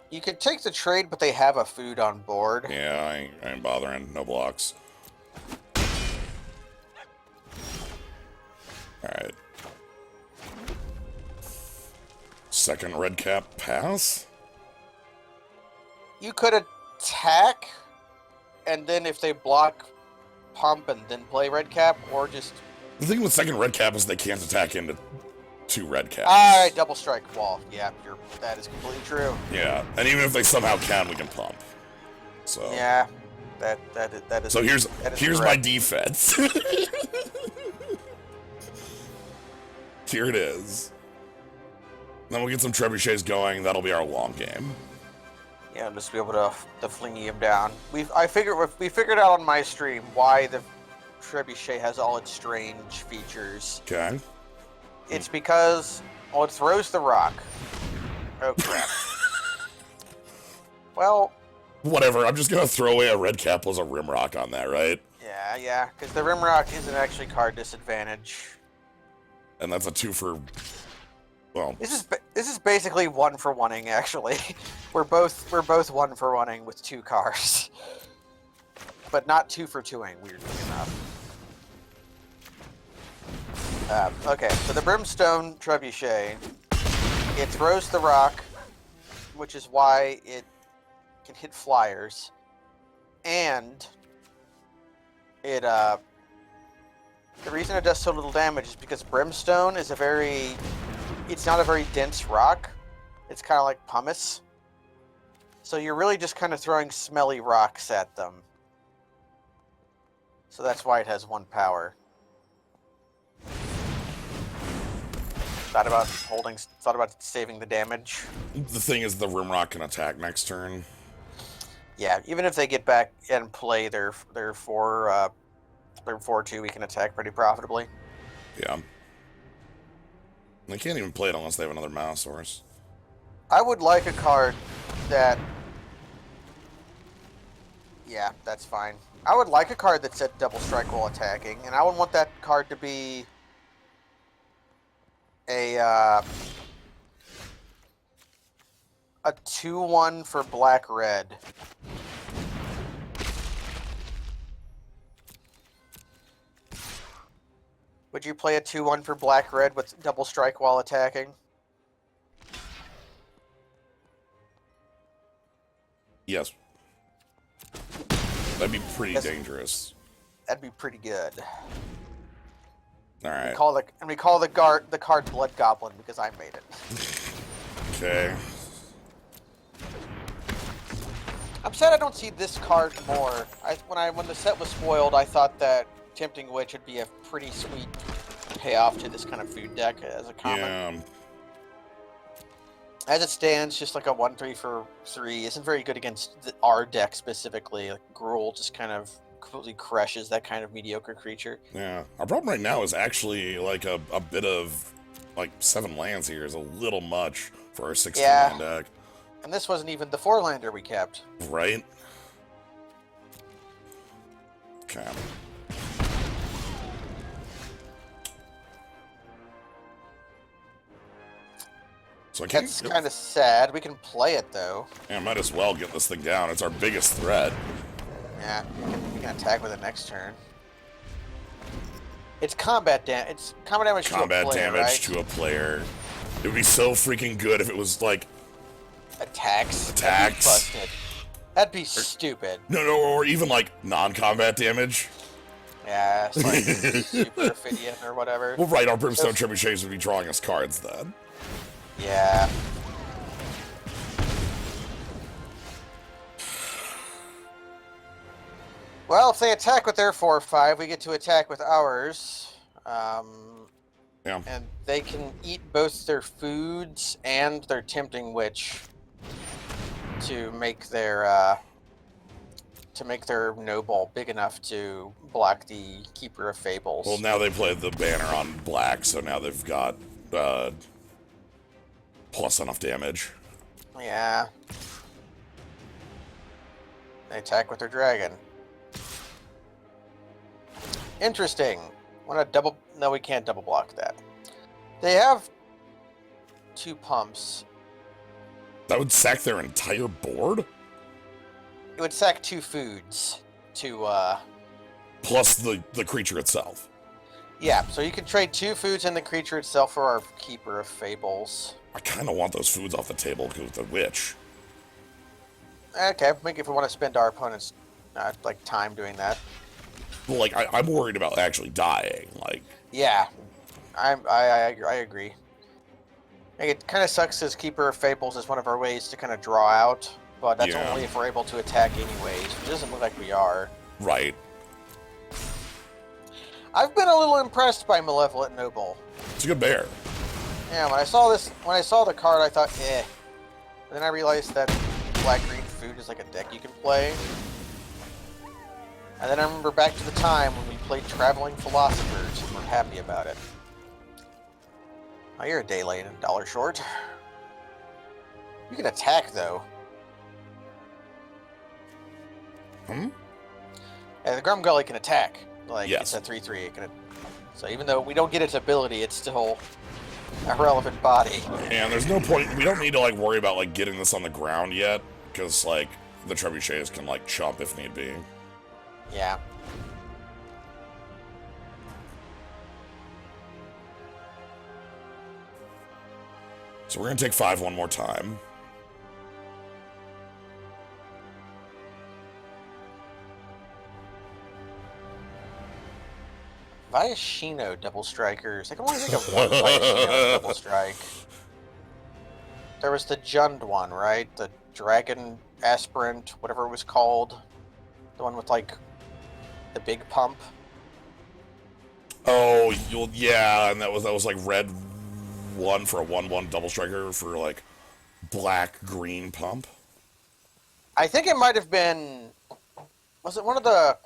You could take the trade, but they have a food on board. Yeah, I ain't bothering. No blocks. Alright. Second red cap pass? You could attack, and then if they block, pump, and then play red cap, or just... The thing with second red cap is they can't attack into 2 red caps. Alright, double strike wall. Yeah, that is completely true. Yeah, and even if they somehow can, we can pump. So... Yeah, that is... So here's my defense. Here it is. Then we'll get some trebuchets going. That'll be our long game. Yeah, just be able to flingy him down. We figured out on my stream why the trebuchet has all its strange features. Okay. It's because it throws the rock. Oh crap. Well. Whatever. I'm just gonna throw away a red cap plus a Rimrock on that, right? Yeah. Because the Rimrock isn't actually card disadvantage. And that's a 2 for... Well, this is basically 1-for-1ing, actually. We're both 1-for-1ing with 2 cards, but not 2-for-2ing. Weirdly enough. Okay, so the Brimstone Trebuchet, it throws the rock, which is why it can hit flyers, and it the reason it does so little damage is because Brimstone is it's not a very dense rock. It's kind of like pumice. So you're really just kind of throwing smelly rocks at them. So that's why it has 1 power. Thought about saving the damage. The thing is the Rimrock can attack next turn. Yeah, even if they get back and play their 4/2, we can attack pretty profitably. Yeah. They can't even play it unless they have another Mousesaurus. I would like a card that... Yeah, that's fine. I would like a card that said double strike while attacking, and I would want that card to be a a 2/1 for black-red. Would you play a 2/1 for black-red with double strike while attacking? Yes. That'd be pretty dangerous. That'd be pretty good. All right. We call the card Blood Goblin because I made it. Okay. I'm sad I don't see this card more. When the set was spoiled, I thought that Tempting Witch would be a pretty sweet payoff to this kind of food deck as a common. Yeah. As it stands, just like a 1/3 for 3 isn't very good against our deck specifically. Like Gruul just kind of completely crushes that kind of mediocre creature. Yeah. Our problem right now is actually like a bit of like 7 lands here is a little much for our 16-land deck. And this wasn't even the 4-lander we kept. Right? Okay. So That's kind of sad. We can play it, though. Yeah, might as well get this thing down. It's our biggest threat. Yeah, we can attack with it next turn. It's combat damage. It's combat damage to a player, right? To a player. It would be so freaking good if it was like attacks. That'd be busted. That'd be stupid. No, or even like non-combat damage. Yeah, it's like Super Ophidian or whatever. Well, right, our Brimstone Trebuchets would be drawing us cards then. Yeah. Well, if they attack with their 4/5, we get to attack with ours. Yeah. And they can eat both their foods and their Tempting Witch to make their Noble big enough to block the Keeper of Fables. Well, now they played the banner on black, so now they've got plus enough damage. Yeah. They attack with their dragon. Interesting. Want to double? No, we can't double block that. They have 2 pumps. That would sack their entire board? It would sack 2 foods to plus the creature itself. Yeah, so you can trade 2 foods and the creature itself for our Keeper of Fables. I kind of want those foods off the table because the witch. Okay, maybe if we want to spend our opponent's like time doing that. Well, like I'm worried about actually dying. Like. Yeah, I agree. Like, it kind of sucks as Keeper of Fables is one of our ways to kind of draw out, but that's only if we're able to attack anyways. It doesn't look like we are. Right. I've been a little impressed by Malevolent Noble. It's a good bear. Yeah, when I saw the card, I thought, eh. But then I realized that black-green food is like a deck you can play. And then I remember back to the time when we played Traveling Philosophers and we're happy about it. Oh, you're a day late and $1 short. You can attack, though. Hmm? Yeah, the Grumgully can attack. Like, yes. It's a 3/3. So even though we don't get its ability, it's still a relevant body. And there's no point. We don't need to, like, worry about, like, getting this on the ground yet. Because, like, the trebuchets can, like, chump if need be. Yeah. So we're going to take 5 one more time. Viashino double strikers. I can only think of one Viashino double strike. There was the Jund one, right? The Dragon Aspirant, whatever it was called. The one with, like, the big pump. Oh, yeah, and that was like red 1 for a 1/1 double striker for, like, black-green pump. I think it might have been... Was it one of the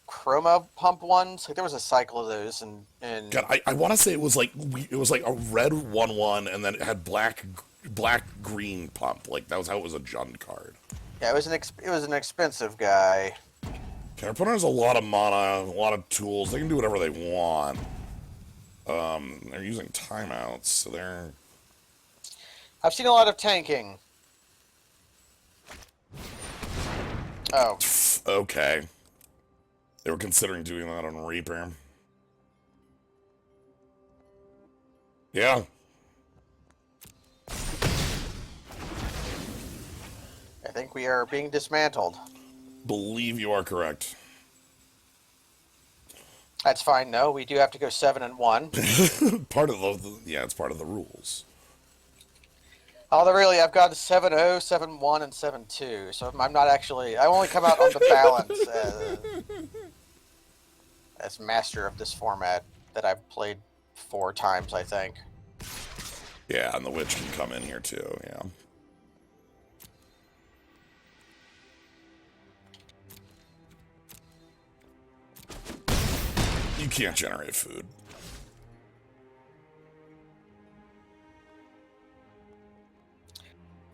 Chroma pump ones? Like, there was a cycle of those, and God, I want to say it was like a red 1/1, and then it had black-green pump. Like, that was how it was a Jund card. Yeah, it was an expensive guy. Okay, our opponent has a lot of mana, a lot of tools. They can do whatever they want. They're using timeouts, so they're... I've seen a lot of tanking. Oh. Okay. They were considering doing that on Reaper. Yeah. I think we are being dismantled. Believe you are correct. That's fine. No, we do have to go 7-1. Part of yeah, it's part of the rules. Although really, I've got 7-0, 7-1, and 7-2. So I'm not actually. I only come out on the balance as master of this format that I've played 4 times, I think. Yeah, and the witch can come in here too. Yeah. You can't generate food.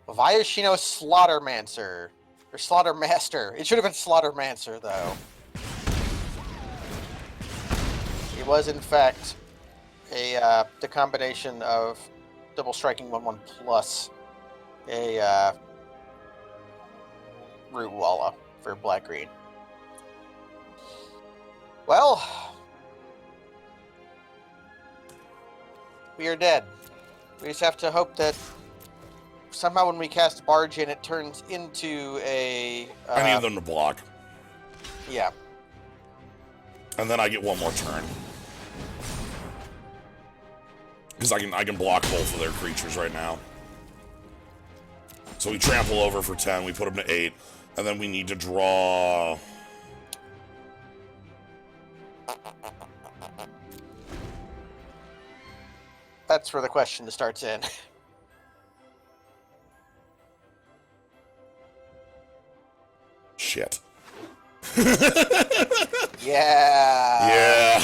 Viashino Slaughtermancer. Or Slaughtermaster. It should have been Slaughtermancer, though. It was, in fact, the combination of double striking 1/1 plus a root walla for black-green. Well, we are dead. We just have to hope that somehow when we cast Barge in, it turns into a... I need them to block. Yeah. And then I get one more turn. Because I can block both of their creatures right now. So we trample over for 10, we put them to 8, and then we need to draw... That's where the question starts in. Shit. Yeah. Yeah.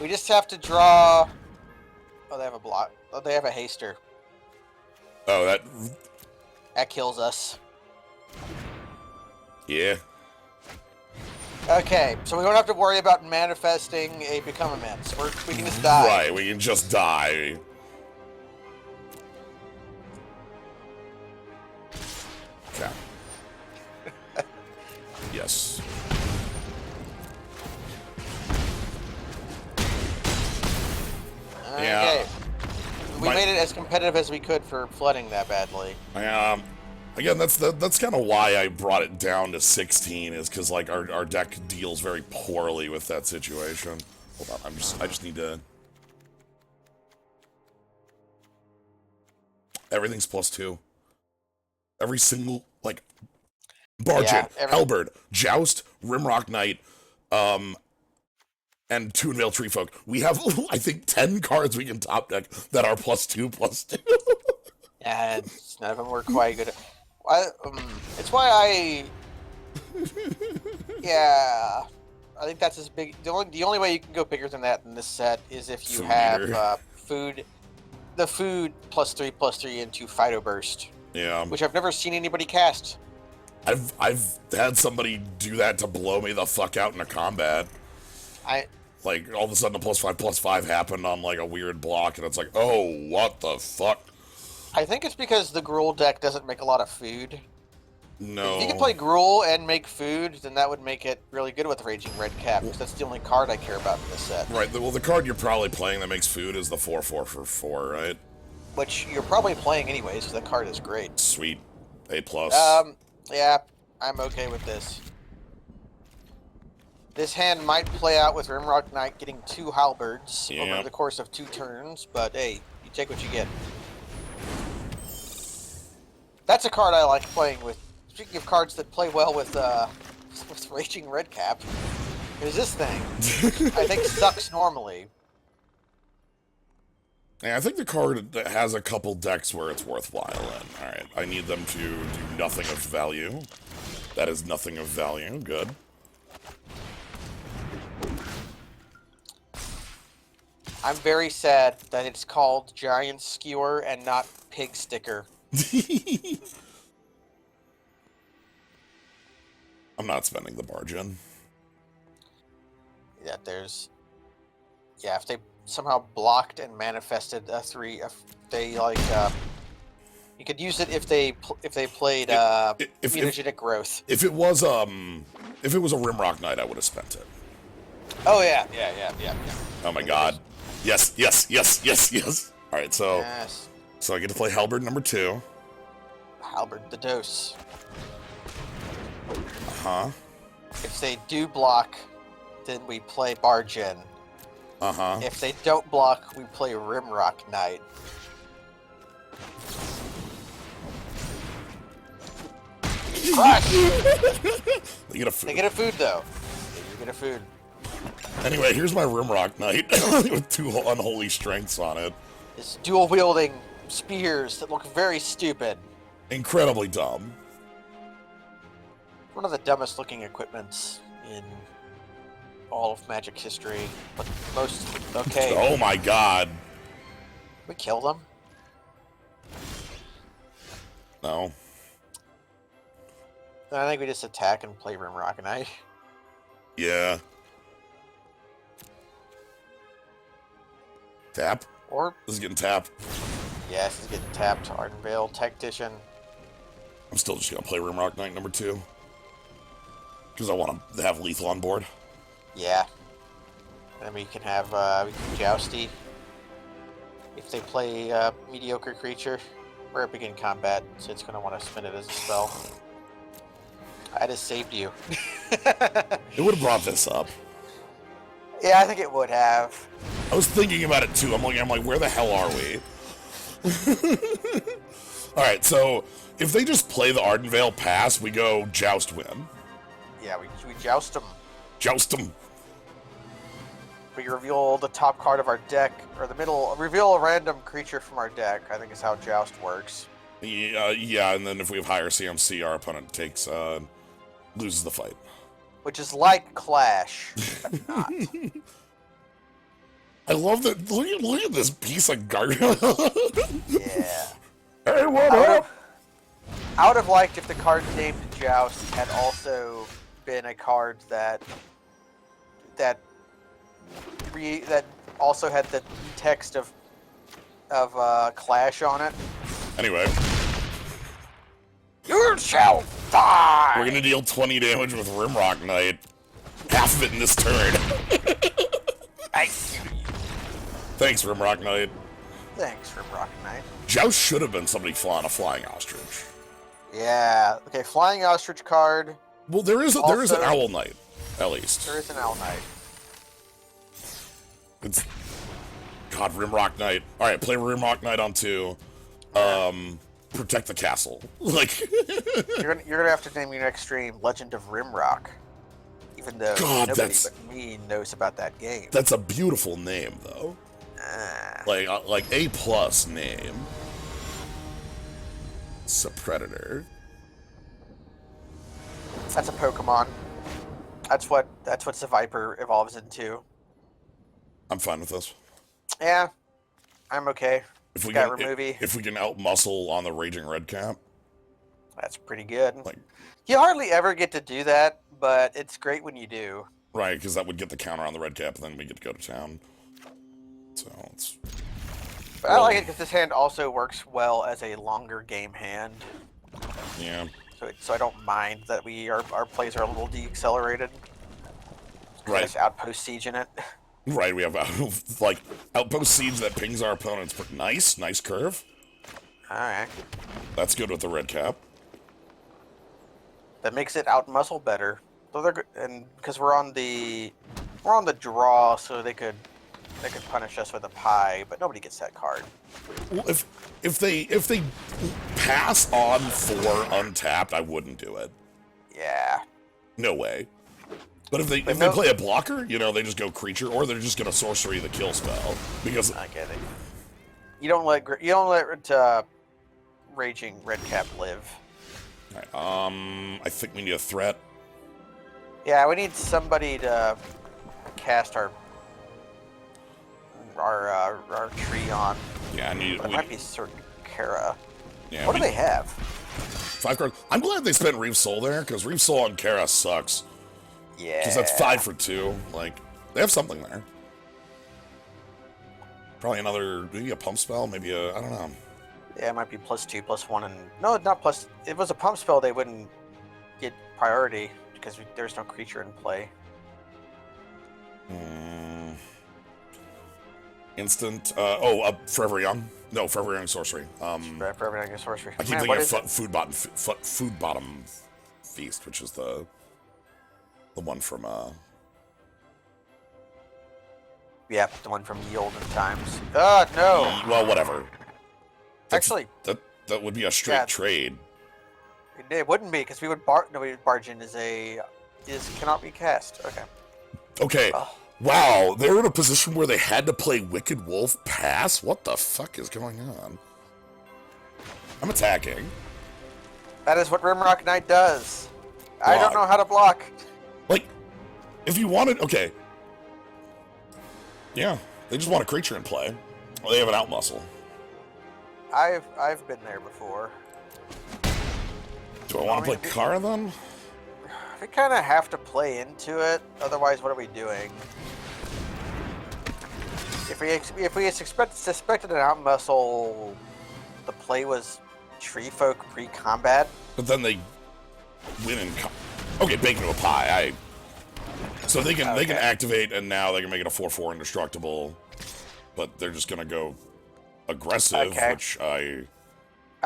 We just have to draw... Oh, they have a block. Oh, they have a haster. Oh, That kills us. Yeah. Okay, so we don't have to worry about manifesting a Become Immense. We can just die. Right, we can just die. Okay. Yes. Okay. Yeah. We made it as competitive as we could for flooding that badly. Again, that's kind of why I brought it down to 16, is because like our deck deals very poorly with that situation. Hold on, I just need to. Everything's +2. Every single like Bargin, Halberd, Joust, Rimrock Knight, and Toonvale Treefolk. We have I think 10 cards we can top deck that are +2/+2. Yeah, none of them were quite good. It's why I. Yeah, I think that's as big. The only way you can go bigger than that in this set is if you have food, the food +3/+3 into Fido Burst. Yeah, which I've never seen anybody cast. I've had somebody do that to blow me the fuck out in a combat. Like all of a sudden a +5/+5 happened on like a weird block, and it's like, oh, what the fuck. I think it's because the Gruul deck doesn't make a lot of food. No. If you could play Gruul and make food, then that would make it really good with Raging Red Cap, because that's the only card I care about in this set. Right, well, the card you're probably playing that makes food is the 4/4 for 4, right? Which you're probably playing anyways, because that card is great. Sweet. A+. Yeah, I'm okay with this. This hand might play out with Rimrock Knight getting 2 Halberds over the course of 2 turns, but hey, you take what you get. That's a card I like playing with. Speaking of cards that play well with Raging Redcap, there's this thing. I think sucks normally. Yeah, I think the card has a couple decks where it's worthwhile in. Alright, I need them to do nothing of value. That is nothing of value. Good. I'm very sad that it's called Giant Skewer and not Pig Sticker. I'm not spending the bargain. Yeah, there's... Yeah, if they somehow blocked and manifested a 3, if they, like, you could use it if they played mutagenic growth. If it was a Rimrock Knight, I would have spent it. Oh yeah. Oh my god. Yes. All right, so Yes. so I get to play Halberd number 2. Halberd the dose. Uh-huh. If they do block, then we play Bargen. Uh-huh. If they don't block, we play Rimrock Knight. Crush! They get a food. They get a food, though. They do get a food. Anyway, here's my Rimrock Knight with 2 unholy strengths on it. It's dual-wielding spears that look very stupid. Incredibly dumb. One of the dumbest-looking equipments in all of Magic's history, but most okay. Oh my god. We kill them. No. Then I think we just attack and play Rimrock Knight. Yeah. Tap? Or This is getting tapped. yes, it's getting tapped. Ardenvale, Tactician. I'm still just gonna play Rimrock Knight number 2. Because I want to have lethal on board. Yeah. And we can have Jousty. If they play mediocre creature, we're at begin combat, so it's gonna want to spin it as a spell. I just saved you. It would have brought this up. Yeah, I think it would have. I was thinking about it too. I'm like, where the hell are we? Alright, so if they just play the Ardenvale pass, we go Joust win. Yeah, we joust them. Joust them. We reveal the top card of our deck, or the middle. Reveal a random creature from our deck. I think is how joust works. Yeah, and then if we have higher CMC, our opponent loses the fight. Which is like Clash, but not. I love that. Look at this piece of garbage. Yeah. Hey, what up? I would have liked if the card named Joust had also been a card that also had the text of Clash on it. Anyway, You shall die. we're gonna deal 20 damage with Rimrock Knight. Half of it in this turn. Thanks, Rimrock Knight. Thanks for Rock Knight. Joust should have been somebody flying a flying ostrich. Yeah. Okay. Flying Ostrich card. Well, there is an Also- Owl Knight, at least. There is an Owl Knight. It's God, Rimrock Knight. All right, play Rimrock Knight on 2. Protect the castle. Like, You're gonna have to name your next stream Legend of Rimrock. Even though God, nobody that's- but me knows about that game. that's a beautiful name, though. Like A+ name. It's a predator. That's a Pokemon. That's what the Viper evolves into. I'm fine with this. Yeah, I'm okay. If we Got can, removie. if we can outmuscle on the Raging Redcap, That's pretty good. like, You hardly ever get to do that, but it's great when you do. right, because that would get the counter on the Redcap, and then we get to go to town. So it's But I like it because this hand also works well as a longer game hand. yeah. So I don't mind that our plays are a little deaccelerated. Right. There's Outpost Siege in it. Right, we have like Outpost Siege that pings our opponents. But nice curve. Alright. That's good with the Redcap. That makes it outmuscle better. So they're good, and because we're on the draw, so they could punish us with a pie, but nobody gets that card. Well, if they pass on 4 untapped, I wouldn't do it. Yeah. No way. But if they no- play a blocker, they just go creature, or they're just gonna sorcery the kill spell because I get it. You don't let Raging Redcap live. Alright, I think we need a threat. Yeah, we need somebody to cast our tree on. Yeah, It might be certain Kara. yeah, What do they have? 5 cards. I'm glad they spent Reef Soul there because Reef Soul on Kara sucks. Yeah. Because that's 5 for 2. Like, they have something there. Probably maybe a pump spell, maybe I don't know. Yeah, it might be +2/+1, and no, not plus. If it was a pump spell, they wouldn't get priority because there's no creature in play. Instant. Forever Young. No, Forever Young sorcery. For everything is sorcery. I keep thinking of food bottom feast, which is the one from Yeah, the one from the olden times. No. Well, whatever. Actually, that would be a straight trade. It wouldn't be because we would barge in cannot be cast. Okay. Okay. Wow, they're in a position where they had to play Wicked Wolf pass? What the fuck is going on? I'm attacking. That is what Rimrock Knight does. I don't know how to block. Like, if you wanted... Okay. Yeah, they just want a creature in play. Well, they have an outmuscle. I've been there before. Do I want to play Kara then? We kind of have to play into it. Otherwise, what are we doing? If we suspected an outmuscle, the play was Tree Folk pre-combat. But then they win in... Okay, bake into a pie. So they can activate, and now they can make it a 4/4 indestructible. But they're just gonna go aggressive, which I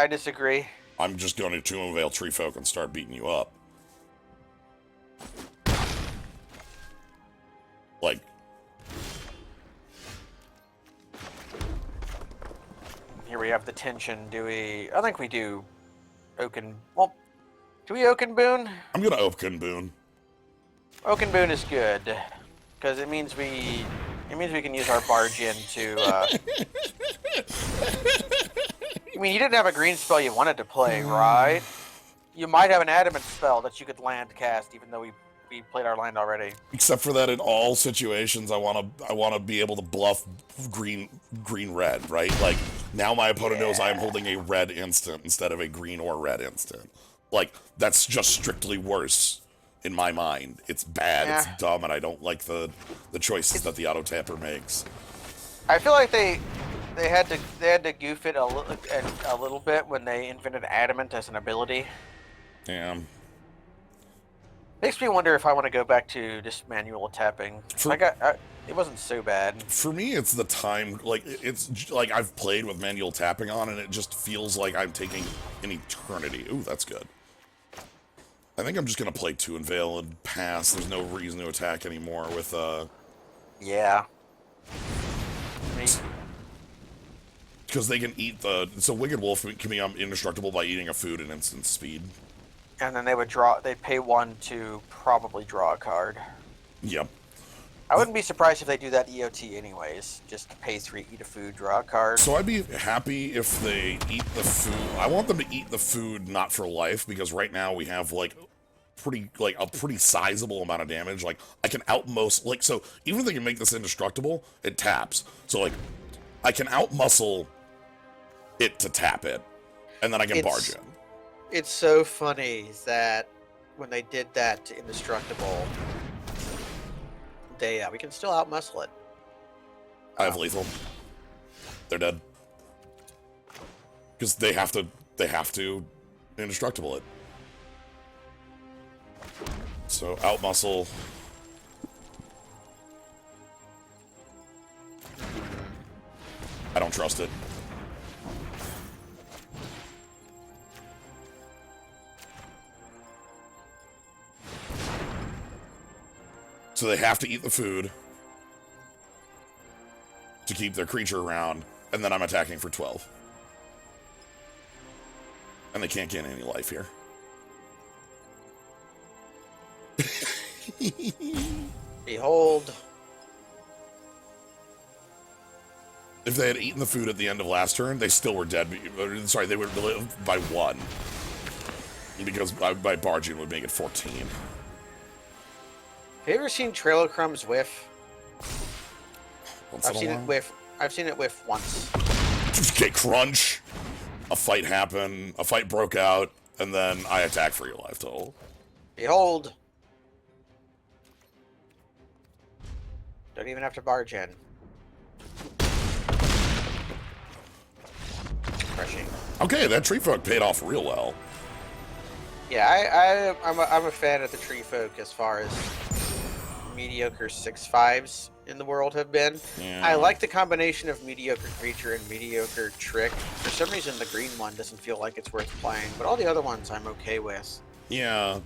disagree. I'm just going to Tomb of Veil Tree Folk and start beating you up. Like... Here we have the tension. I think we do Oaken... Well, do we Oaken Boon? I'm gonna Oaken Boon. Oaken Boon is good. Because it means we can use our barge in to... I mean, you didn't have a green spell you wanted to play, right? You might have an adamant spell that you could land cast, even though we played our land already. Except for that, in all situations, I wanna be able to bluff green red, right? Like now, my opponent knows I am holding a red instant instead of a green or red instant. Like that's just strictly worse in my mind. It's bad. Yeah. It's dumb, and I don't like the choices that the auto tapper makes. I feel like they had to goof it a little bit when they invented adamant as an ability. Yeah. Makes me wonder if I want to go back to just manual tapping. It wasn't so bad. For me, it's the time. Like it's like I've played with manual tapping on, and it just feels like I'm taking an eternity. Ooh, that's good. I think I'm just gonna play Two Unveil and pass. There's no reason to attack anymore with Yeah. Because they can eat so Wicked Wolf can become indestructible by eating a food at instant speed. And then they'd pay 1 to probably draw a card. Yep. I wouldn't be surprised if they do that EOT anyways. Just pay 3, eat a food, draw a card. So I'd be happy if they eat the food. I want them to eat the food not for life, because right now we have a pretty sizable amount of damage. Like I can outmuscle, so even if they can make this indestructible, it taps. So I can outmuscle it to tap it, and then I can barge in. It's so funny that when they did that to indestructible, we can still outmuscle it. I have lethal. They're dead. Because they have to indestructible it. So outmuscle. I don't trust it. So they have to eat the food to keep their creature around, and then I'm attacking for 12. And they can't gain any life here. Behold. If they had eaten the food at the end of last turn, they still were dead. Sorry, they would live by 1. Because by barging would make it 14. Have you ever seen Trail of Crumbs whiff? I've seen it whiff once. Okay, crunch. A fight happened. A fight broke out, and then I attack for your life total. Behold. Don't even have to barge in. refreshing. Okay, that tree folk paid off real well. Yeah, I'm a fan of the tree folk as far as mediocre 6/5s in the world have been. Yeah. I like the combination of mediocre creature and mediocre trick. For some reason, the green one doesn't feel like it's worth playing, but all the other ones I'm okay with. Yeah.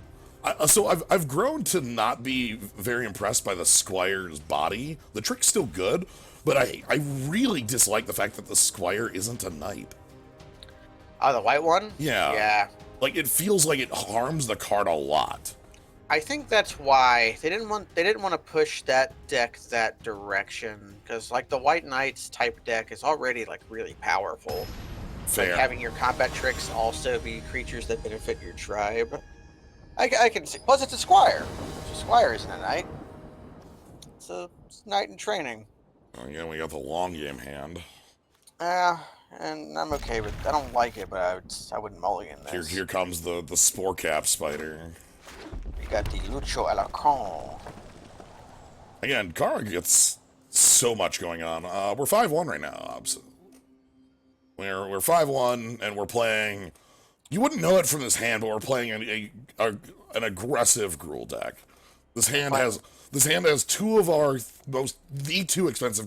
So I've grown to not be very impressed by the Squire's body. The trick's still good, but I really dislike the fact that the Squire isn't a knight. Oh, the white one? Yeah. Yeah. Like, it feels like it harms the card a lot. I think that's why they didn't want to push that deck that direction, because like the White Knights type deck is already like really powerful. Fair. Like having your combat tricks also be creatures that benefit your tribe. I can see. Plus, it's a Squire. A Squire isn't a knight. It's a knight in training. Again, we got the long game hand. And I'm okay with. I don't like it, but I wouldn't mulligan this. Here comes the spore cap spider. We got the Lucho a la con. Again, Kara gets so much going on. We're 5-1 right now. We're 5-1, and we're playing. You wouldn't know it from this hand, but we're playing an aggressive Gruul deck. This hand has two of our most expensive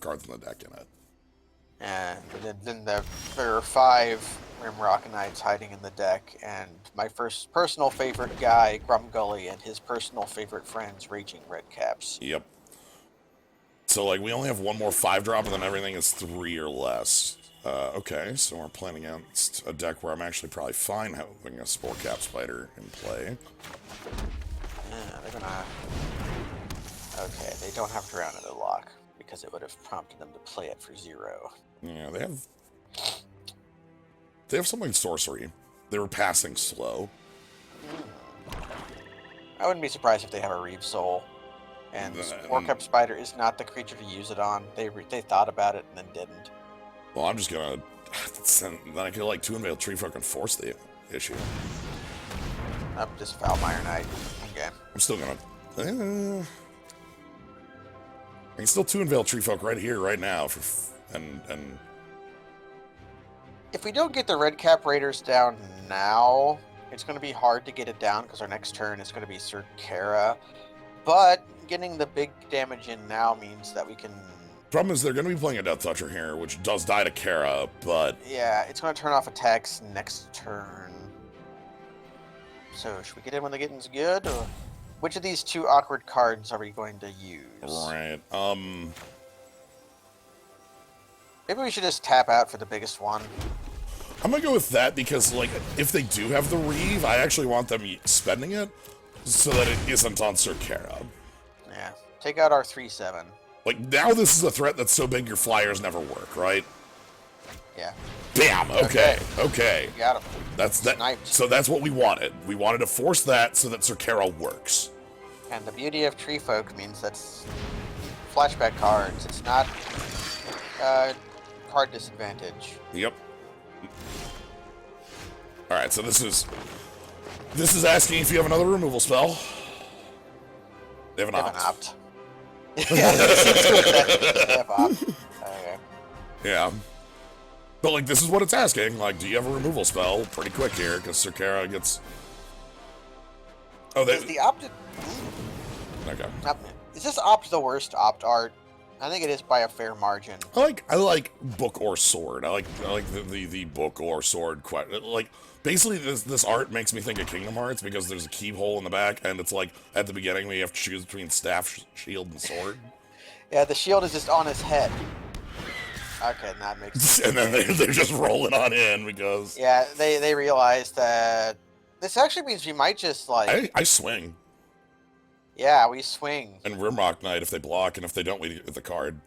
cards in the deck in it. And then there are 5 Rimrock Knights hiding in the deck, and my first personal favorite guy, Grumgully, and his personal favorite friends, Raging Redcaps. Yep. So, like, we only have one more 5-drop, and then everything is 3 or less. Okay, so we're playing against a deck where I'm actually probably fine having a Spore Cap Spider in play. Yeah, they're gonna... Okay, they don't have Drown in the lock, because it would have prompted them to play it for 0. Yeah, they have something sorcery. They were passing slow. I wouldn't be surprised if they have a Reeve Soul. And Spore Cap Spider is not the creature to use it on. They thought about it and then didn't. Well, I'm just gonna then I could like 2 Unveiled Tree Folk and force the issue. Just Foulmire Knight. Okay. I'm still gonna. I can still 2 Unveiled Tree Folk right here, right now, and if we don't get the Red Cap Raiders down now, it's going to be hard to get it down because our next turn is going to be Sir Kara. But getting the big damage in now means that we can. Problem is they're going to be playing a Death Toucher here, which does die to Kara, but yeah, it's going to turn off attacks next turn. So should we get in when the getting's good? Or which of these 2 awkward cards are we going to use? Right. Maybe we should just tap out for the biggest one. I'm gonna go with that because, like, if they do have the Reeve, I actually want them spending it so that it isn't on Sir Kara. Yeah. Take out our 3/7. Like, now this is a threat that's so big your flyers never work, right? Yeah. Bam! Okay. You got him. That's that. Sniped. So that's what we wanted. We wanted to force that so that Sir Kara works. And the beauty of Tree Folk means that's flashback cards. It's not card disadvantage. Yep. Alright, so this is asking if you have another removal spell. They have an opt. Yeah, they have opt. Okay. Yeah. But, like, this is what it's asking. Like, do you have a removal spell? Pretty quick here, because Sir Kara gets... Oh, Is the opt... Okay. Is this opt the worst opt art? I think it is by a fair margin. I like book or sword. I like the book or sword. Like, basically, this art makes me think of Kingdom Hearts because there's a keyhole in the back, and it's like at the beginning we have to choose between staff, shield, and sword. Yeah, the shield is just on his head. Okay, that makes sense. And then they're just rolling on in because... Yeah, they realized that... This actually means we might just, like... I swing. Yeah, we swing. And Rimrock Knight if they block, and if they don't, we get the card.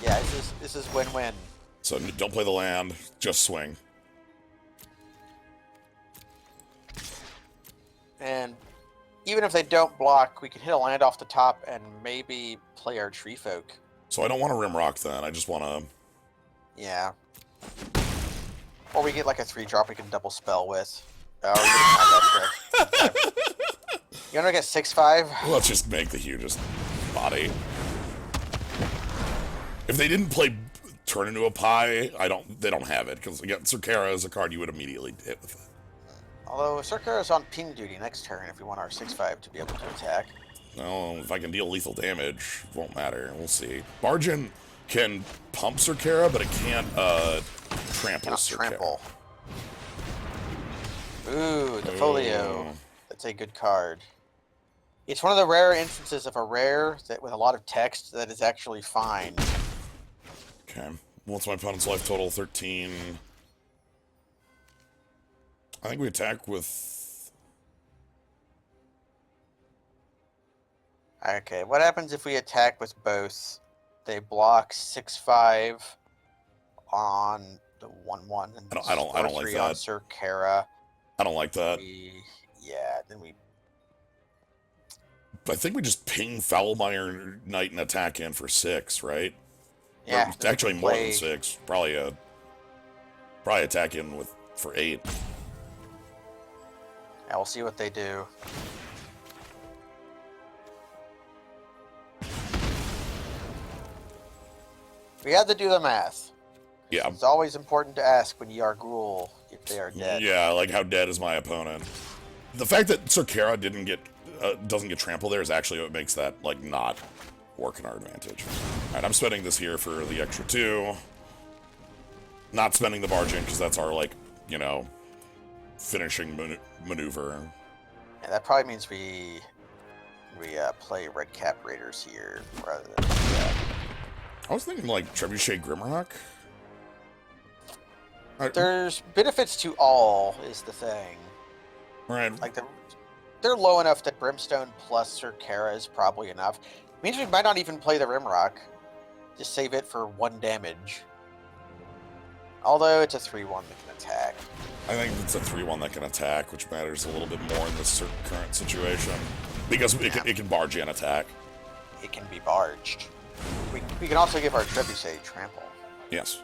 Yeah, this is win-win. So don't play the land, just swing. And even if they don't block, we can hit a land off the top and maybe play our Tree Folk. So I don't want to Rimrock then, I just want to... Yeah. Or we get like a 3-drop we can double spell with. Oh, we didn't have that trick. You wanna get 6/5? Let's just make the hugest body. If they didn't play turn into a pie. They don't have it, because again, Circara is a card you would immediately hit with it. Although Circular is on ping duty next turn if we want our 6/5 to be able to attack. No, if I can deal lethal damage, it won't matter. We'll see. Bargain can pump Circara, but it can't trample Circara. Trample. Ooh, the Folio. That's a good card. It's one of the rare instances of a rare that with a lot of text that is actually fine. Okay. What's my opponent's life total? 13. I think we attack with... Okay, what happens if we attack with both? They block 6/5 on the 1/1 and I don't like on that. Circara. I don't like that. Then we... I think we just ping Foulmire Knight and attack in for 6, right? Yeah. Or actually more than 6. Probably attack in for 8. Yeah, we'll see what they do. We had to do the math. Yeah. It's always important to ask when you are Gruul if they are dead. Yeah, like how dead is my opponent? The fact that Circara doesn't get trampled there is actually what makes that like not work in our advantage. All right, I'm spending this here for the extra 2. Not spending the Bargain because that's our finishing maneuver. Yeah, that probably means we play Red Cap Raiders here rather than that. I was thinking like Trebuchet Grimrock. There's benefits to all is the thing. Right. Like they're low enough that Brimstone plus Circara is probably enough. Means we might not even play the Rimrock. Just save it for 1 damage. Although it's a 3/1 that can attack. I think it's a 3/1 that can attack, which matters a little bit more in this current situation. Because it can barge and attack. It can be barged. We can also give our Trebuchet trample. Yes.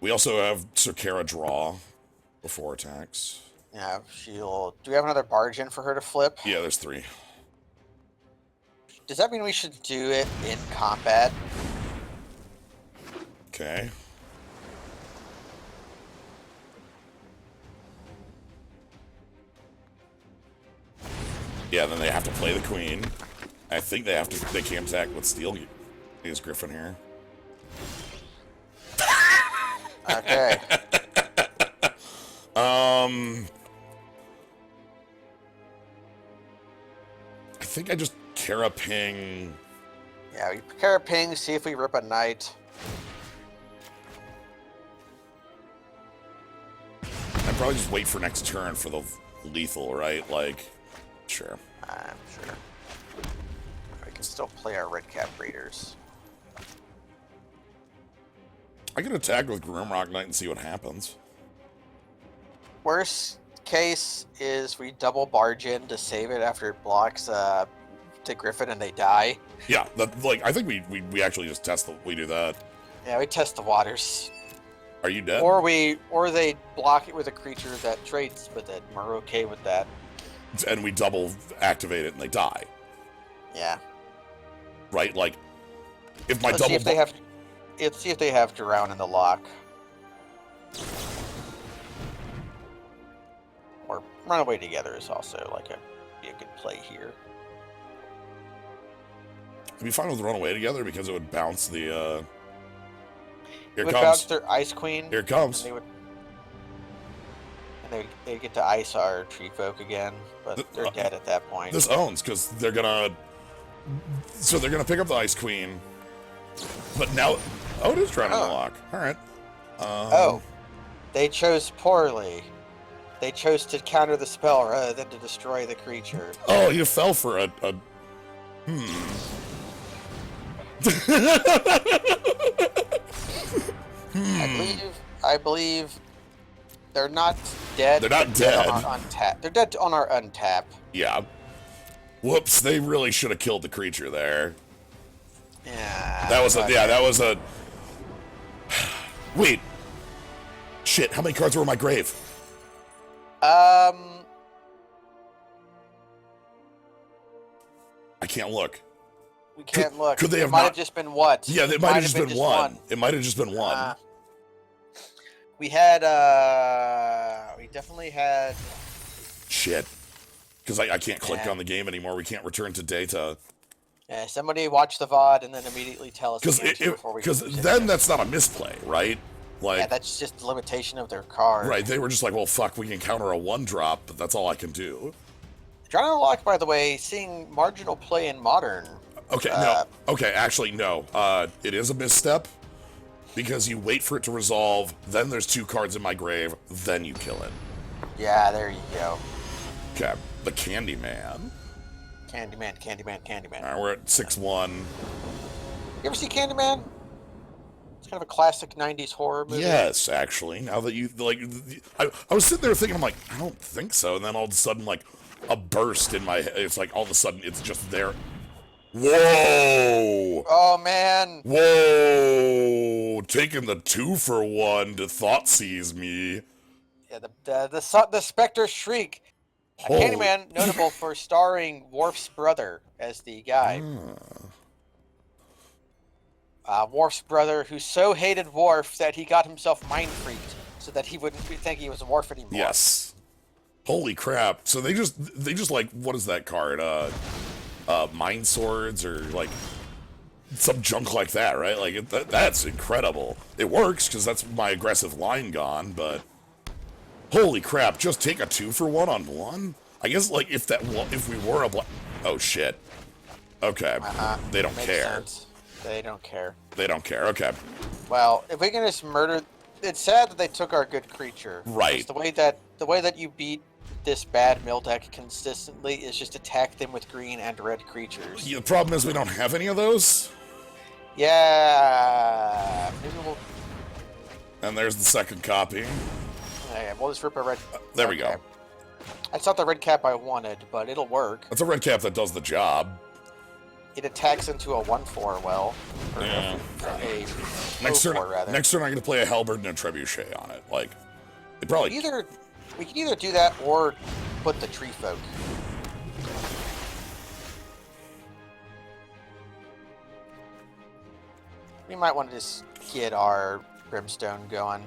We also have Circara draw before attacks. Yeah, do we have another barge in for her to flip? Yeah, there's 3. Does that mean we should do it in combat? Okay. Yeah, then they have to play the queen. I think they can't attack with steel. Is Griffin here? Okay. I think I just Kara ping. Yeah, we Kara ping, see if we rip a knight. I'd probably just wait for next turn for the lethal, right? Like, sure. I'm sure. We can still play our Red Cap Raiders. I can attack with Grimrock Knight and see what happens. Worst case is we double barge in to save it after it blocks to Griffin and they die. Yeah, I think we actually just we do that. Yeah, we test the waters. Are you dead? Or they block it with a creature that trades with it, and we're okay with that. And we double activate it and they die. Yeah. Right? Like, if my Let's see if they have Drown in the lock. Or Runaway Together is also be a good play here. I'd be fine with Runaway Together because it would bounce the, Here It it would comes. bounce their Ice Queen. Here it comes. And they'd get to ice our Tree Folk again, but they're dead at that point. This owns, because they're gonna pick up the Ice Queen. But now, it is trying to lock. Alright. They chose poorly. They chose to counter the spell rather than to destroy the creature. Oh, you fell for a I believe they're not dead. They're not dead. On our untap. They're dead on our untap. Yeah. Whoops, they really should have killed the creature there. Yeah. That was a Wait. Shit, how many cards were in my grave? I can't look. We can't look. Could they it have might not? have just been what? Yeah, it might have just been one. It might have just been one. We had, we definitely had... Shit. Because I can't click on the game anymore. We can't return to data. Yeah, somebody watch the VOD and then immediately tell us the answer before we... Because then that's not a misplay, right? Like, yeah, that's just the limitation of their card. Right, they were just like, well, fuck, we can counter a 1-drop, but that's all I can do. Drawn Unlocked, by the way, seeing marginal play in Modern. Okay, no. Okay, actually, no. It is a misstep, because you wait for it to resolve, then there's 2 cards in my grave, then you kill it. Yeah, there you go. Okay, the Candyman. Candyman. Alright, we're at 6-1. You ever see Candyman? It's kind of a classic 90s horror movie. Yes, actually. Now that you, like, I was sitting there thinking, I'm like, I don't think so. And then all of a sudden, like, a burst in my head. It's like, all of a sudden, it's just there. Whoa! Oh, man. Whoa! Taking the 2-for-1 to Thoughtseize me. Yeah, the Spectre Shriek. Candyman, notable for starring Worf's brother as the guy. Worf's brother, who so hated Worf that he got himself mind-freaked so that he wouldn't think he was Worf anymore. Yes. Holy crap. So they just like, what is that card? Mind Swords or like some junk like that, right? Like, that's incredible. It works because that's my aggressive line gone, but holy crap, just take a 2-for-1 on 1? I guess, like, if we were a oh, shit. Okay. They don't care. Sense. They don't care. They don't care, okay. Well, if we can just murder... It's sad that they took our good creature. Right. The way that you beat this bad mill deck consistently is just attack them with green and red creatures. Yeah, the problem is we don't have any of those. Yeah. Maybe we'll... And there's the second copy. Yeah, we'll just rip a red... There we go. That's not the red cap I wanted, but it'll work. That's a red cap that does the job. It attacks into a 1/4 well. Yeah. Next turn I'm going to play a Halberd and a Trebuchet on it. Like, it probably... We can either do that or put the Tree Folk. We might want to just get our Brimstone going.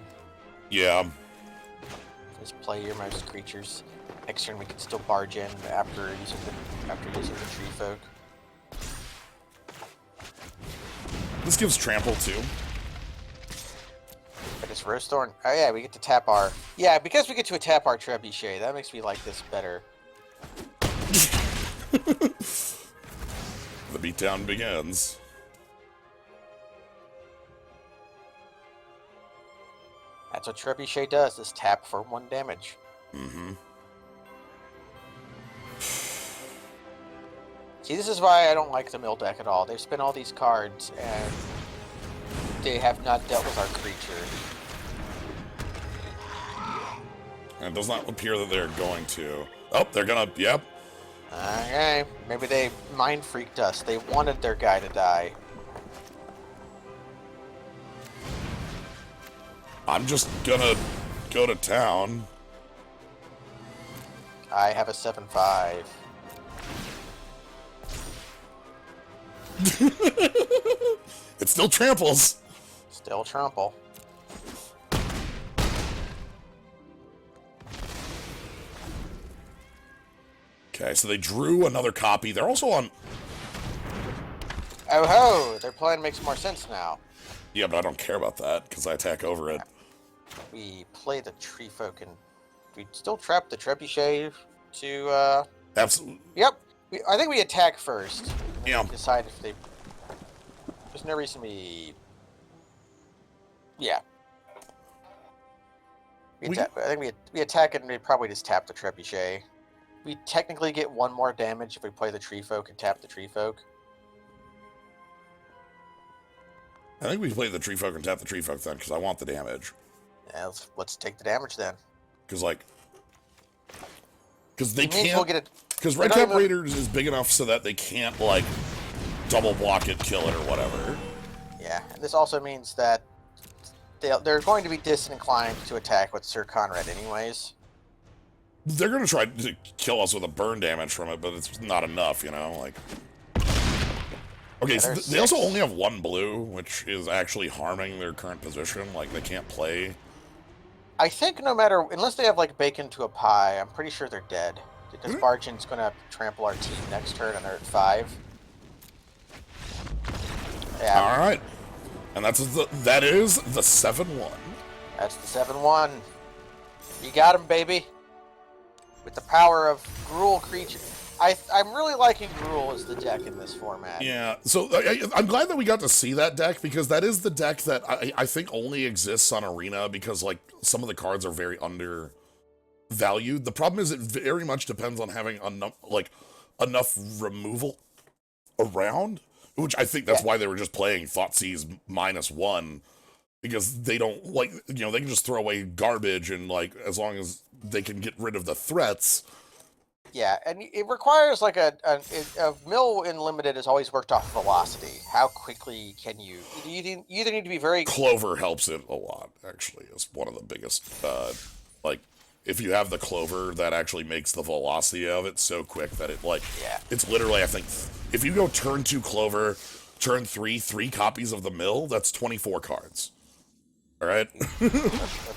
Yeah. Just play your most creatures. Next turn we can still barge in after using the Tree Folk. This gives trample too. But it's Rose Thorn. Oh yeah, we get to tap our... Yeah, because we get to tap our Trebuchet, that makes me like this better. The beatdown begins. That's what Trebuchet does, is tap for 1 damage. Mm-hmm. See, this is why I don't like the mill deck at all. They've spent all these cards, and they have not dealt with our creature. And it does not appear that they're going to. Oh, they're gonna, yep. Okay, maybe they mind-freaked us. They wanted their guy to die. I'm just gonna go to town. I have a 7/5. It still tramples. Still trample. Okay, so they drew another copy. They're also on... Oh ho! Their plan makes more sense now. Yeah, but I don't care about that, because I attack over it. We play the Tree Folk, and we still trap the Trebuchet to, Absolutely. Yep. I think we attack first. Yeah. Decide if they... There's no reason we... Yeah. I think we attack it and we probably just tap the Trebuchet. We technically get 1 more damage if we play the Tree Folk and tap the Tree Folk. I think we play the Tree Folk and tap the Tree Folk then, because I want the damage. Yeah, let's take the damage then. Because, like... Because they can't... Because Red Cap Raiders is big enough so that they can't, like, double block it, kill it, or whatever. Yeah, and this also means that they're going to be disinclined to attack with Sir Conrad anyways. They're going to try to kill us with a burn damage from it, but it's not enough, you know? Like... Okay, Yeah, so there's they also 6. only have 1 blue, which is actually harming their current position. Like, they can't play. I think no matter, unless they have like bacon to a pie, I'm pretty sure they're dead. Because Barchin's going to trample our team next turn and they're at 5. Yeah, All right. And that is the 7-1. that's the 7-1. You got him, baby. With the power of Gruul creature. I'm really liking Gruul as the deck in this format. Yeah, so I'm glad that we got to see that deck, because that is the deck that I think only exists on Arena, because, like, some of the cards are very undervalued. The problem is it very much depends on having enough removal around, which I think that's why they were just playing Thoughtseize -1, because they don't, like, they can just throw away garbage, and, like, as long as they can get rid of the threats. Yeah, and it requires like a mill in limited has always worked off velocity. How quickly can you? You either need to be very Clover helps it a lot, actually. It's one of the biggest, like, if you have the Clover, that actually makes the velocity of it so quick that it's literally, I think, if you go turn 2 Clover, turn 3 copies of the mill, that's 24 cards. All right?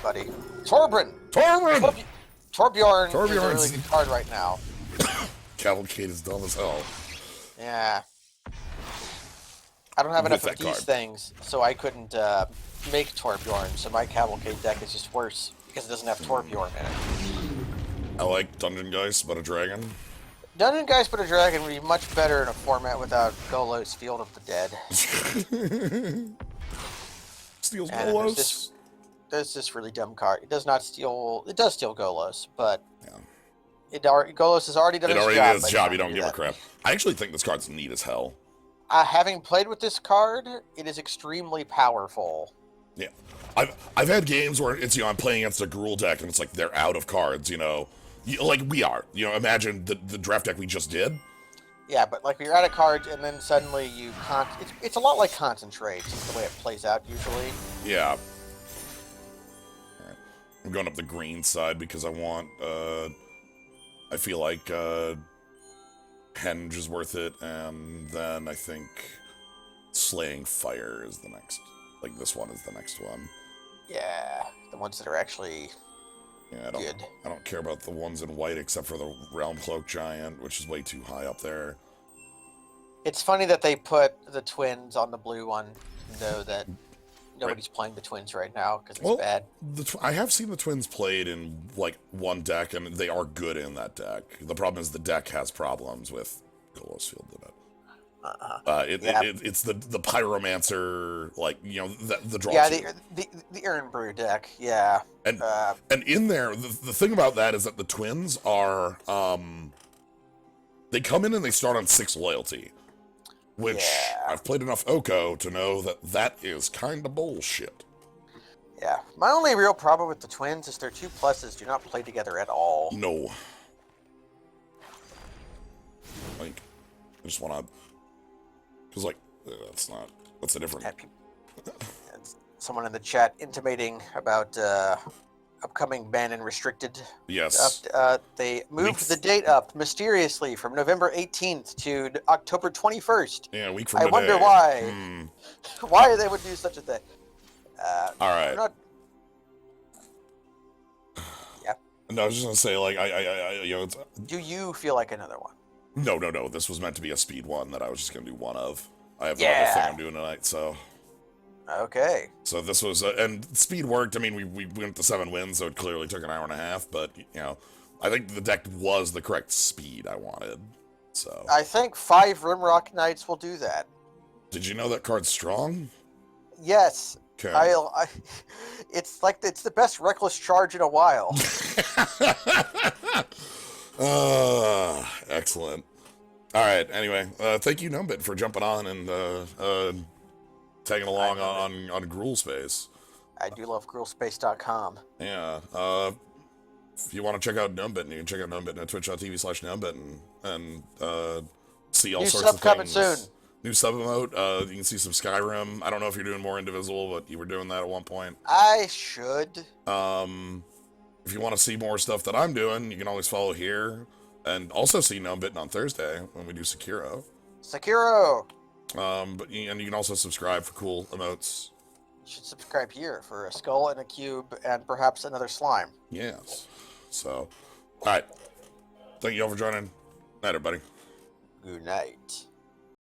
buddy. Torbjorn is a really good card right now. Cavalcade is dumb as hell. Yeah. I don't have enough of these things, so I couldn't make Torbjorn, so my Cavalcade deck is just worse, because it doesn't have Torbjorn in it. I like Dungeon Geist, but a dragon. Dungeon Geist but a dragon would be much better in a format without Golos Field of the Dead. Steals Golos. There's this really dumb card. It does not steal. It does steal Golos, but yeah. Golos has already done his job. It already did its job. You don't give a crap. I actually think this card's neat as hell. Having played with this card, it is extremely powerful. Yeah, I've had games where it's I'm playing against a Gruul deck and it's like they're out of cards. Like we are. Imagine the draft deck we just did. Yeah, but like you're out of cards and then suddenly it's a lot like Concentrate, the way it plays out usually. Yeah. I'm going up the green side because I want, I feel like, Henge is worth it, and then I think Slaying Fire is the next, like, this one is the next one. Yeah, the ones that are actually good. I don't care about the ones in white except for the Realm Cloak Giant, which is way too high up there. It's funny that they put the twins on the blue one, though that nobody's playing the twins right now because it's bad. I have seen the twins played in like one deck, and they are good in that deck. The problem is the deck has problems with Golos Field in it. It's the pyromancer, like the draw. Yeah, the Urn Brew deck. Yeah, and in there, the thing about that is that the twins are they come in and they start on 6 loyalty. Which, I've played enough Oko to know that is kind of bullshit. Yeah. My only real problem with the twins is their 2+s do not play together at all. No. Like, I just want to... Because, like, that's a different... Someone in the chat intimating about upcoming ban and restricted. Yes. They moved the date up mysteriously from November 18th to October 21st. Yeah, a week from today. I wonder why. Why they would do such a thing. All right. Yeah. No, I was just going to say, like, it's... Do you feel like another one? No. This was meant to be a speed one that I was just going to do one of. I have another thing I'm doing tonight, so... Okay. So this was, and speed worked. I mean, we went to 7 wins, so it clearly took an hour and a half, but, I think the deck was the correct speed I wanted, so. I think 5 Rimrock Knights will do that. Did you know that card's strong? Yes. Okay. It's the best Reckless Charge in a while. Excellent. All right, anyway, thank you, Gnomebitten, for jumping on and, tagging along on Gruul Space. I do love GruelSpace.com. Yeah. If you want to check out Gnomebitten, you can check out Gnomebitten at twitch.tv/Gnomebitten and see all sorts of things. Coming soon. New sub emote. You can see some Skyrim. I don't know if you're doing more Indivisible, but you were doing that at one point. I should. If you want to see more stuff that I'm doing, you can always follow here. And also see Gnomebitten on Thursday when we do Sekiro. Sekiro! And you can also subscribe for cool emotes. You should subscribe here for a skull and a cube and perhaps another slime. Yes. So, all right. Thank you all for joining. Night, everybody. Good night.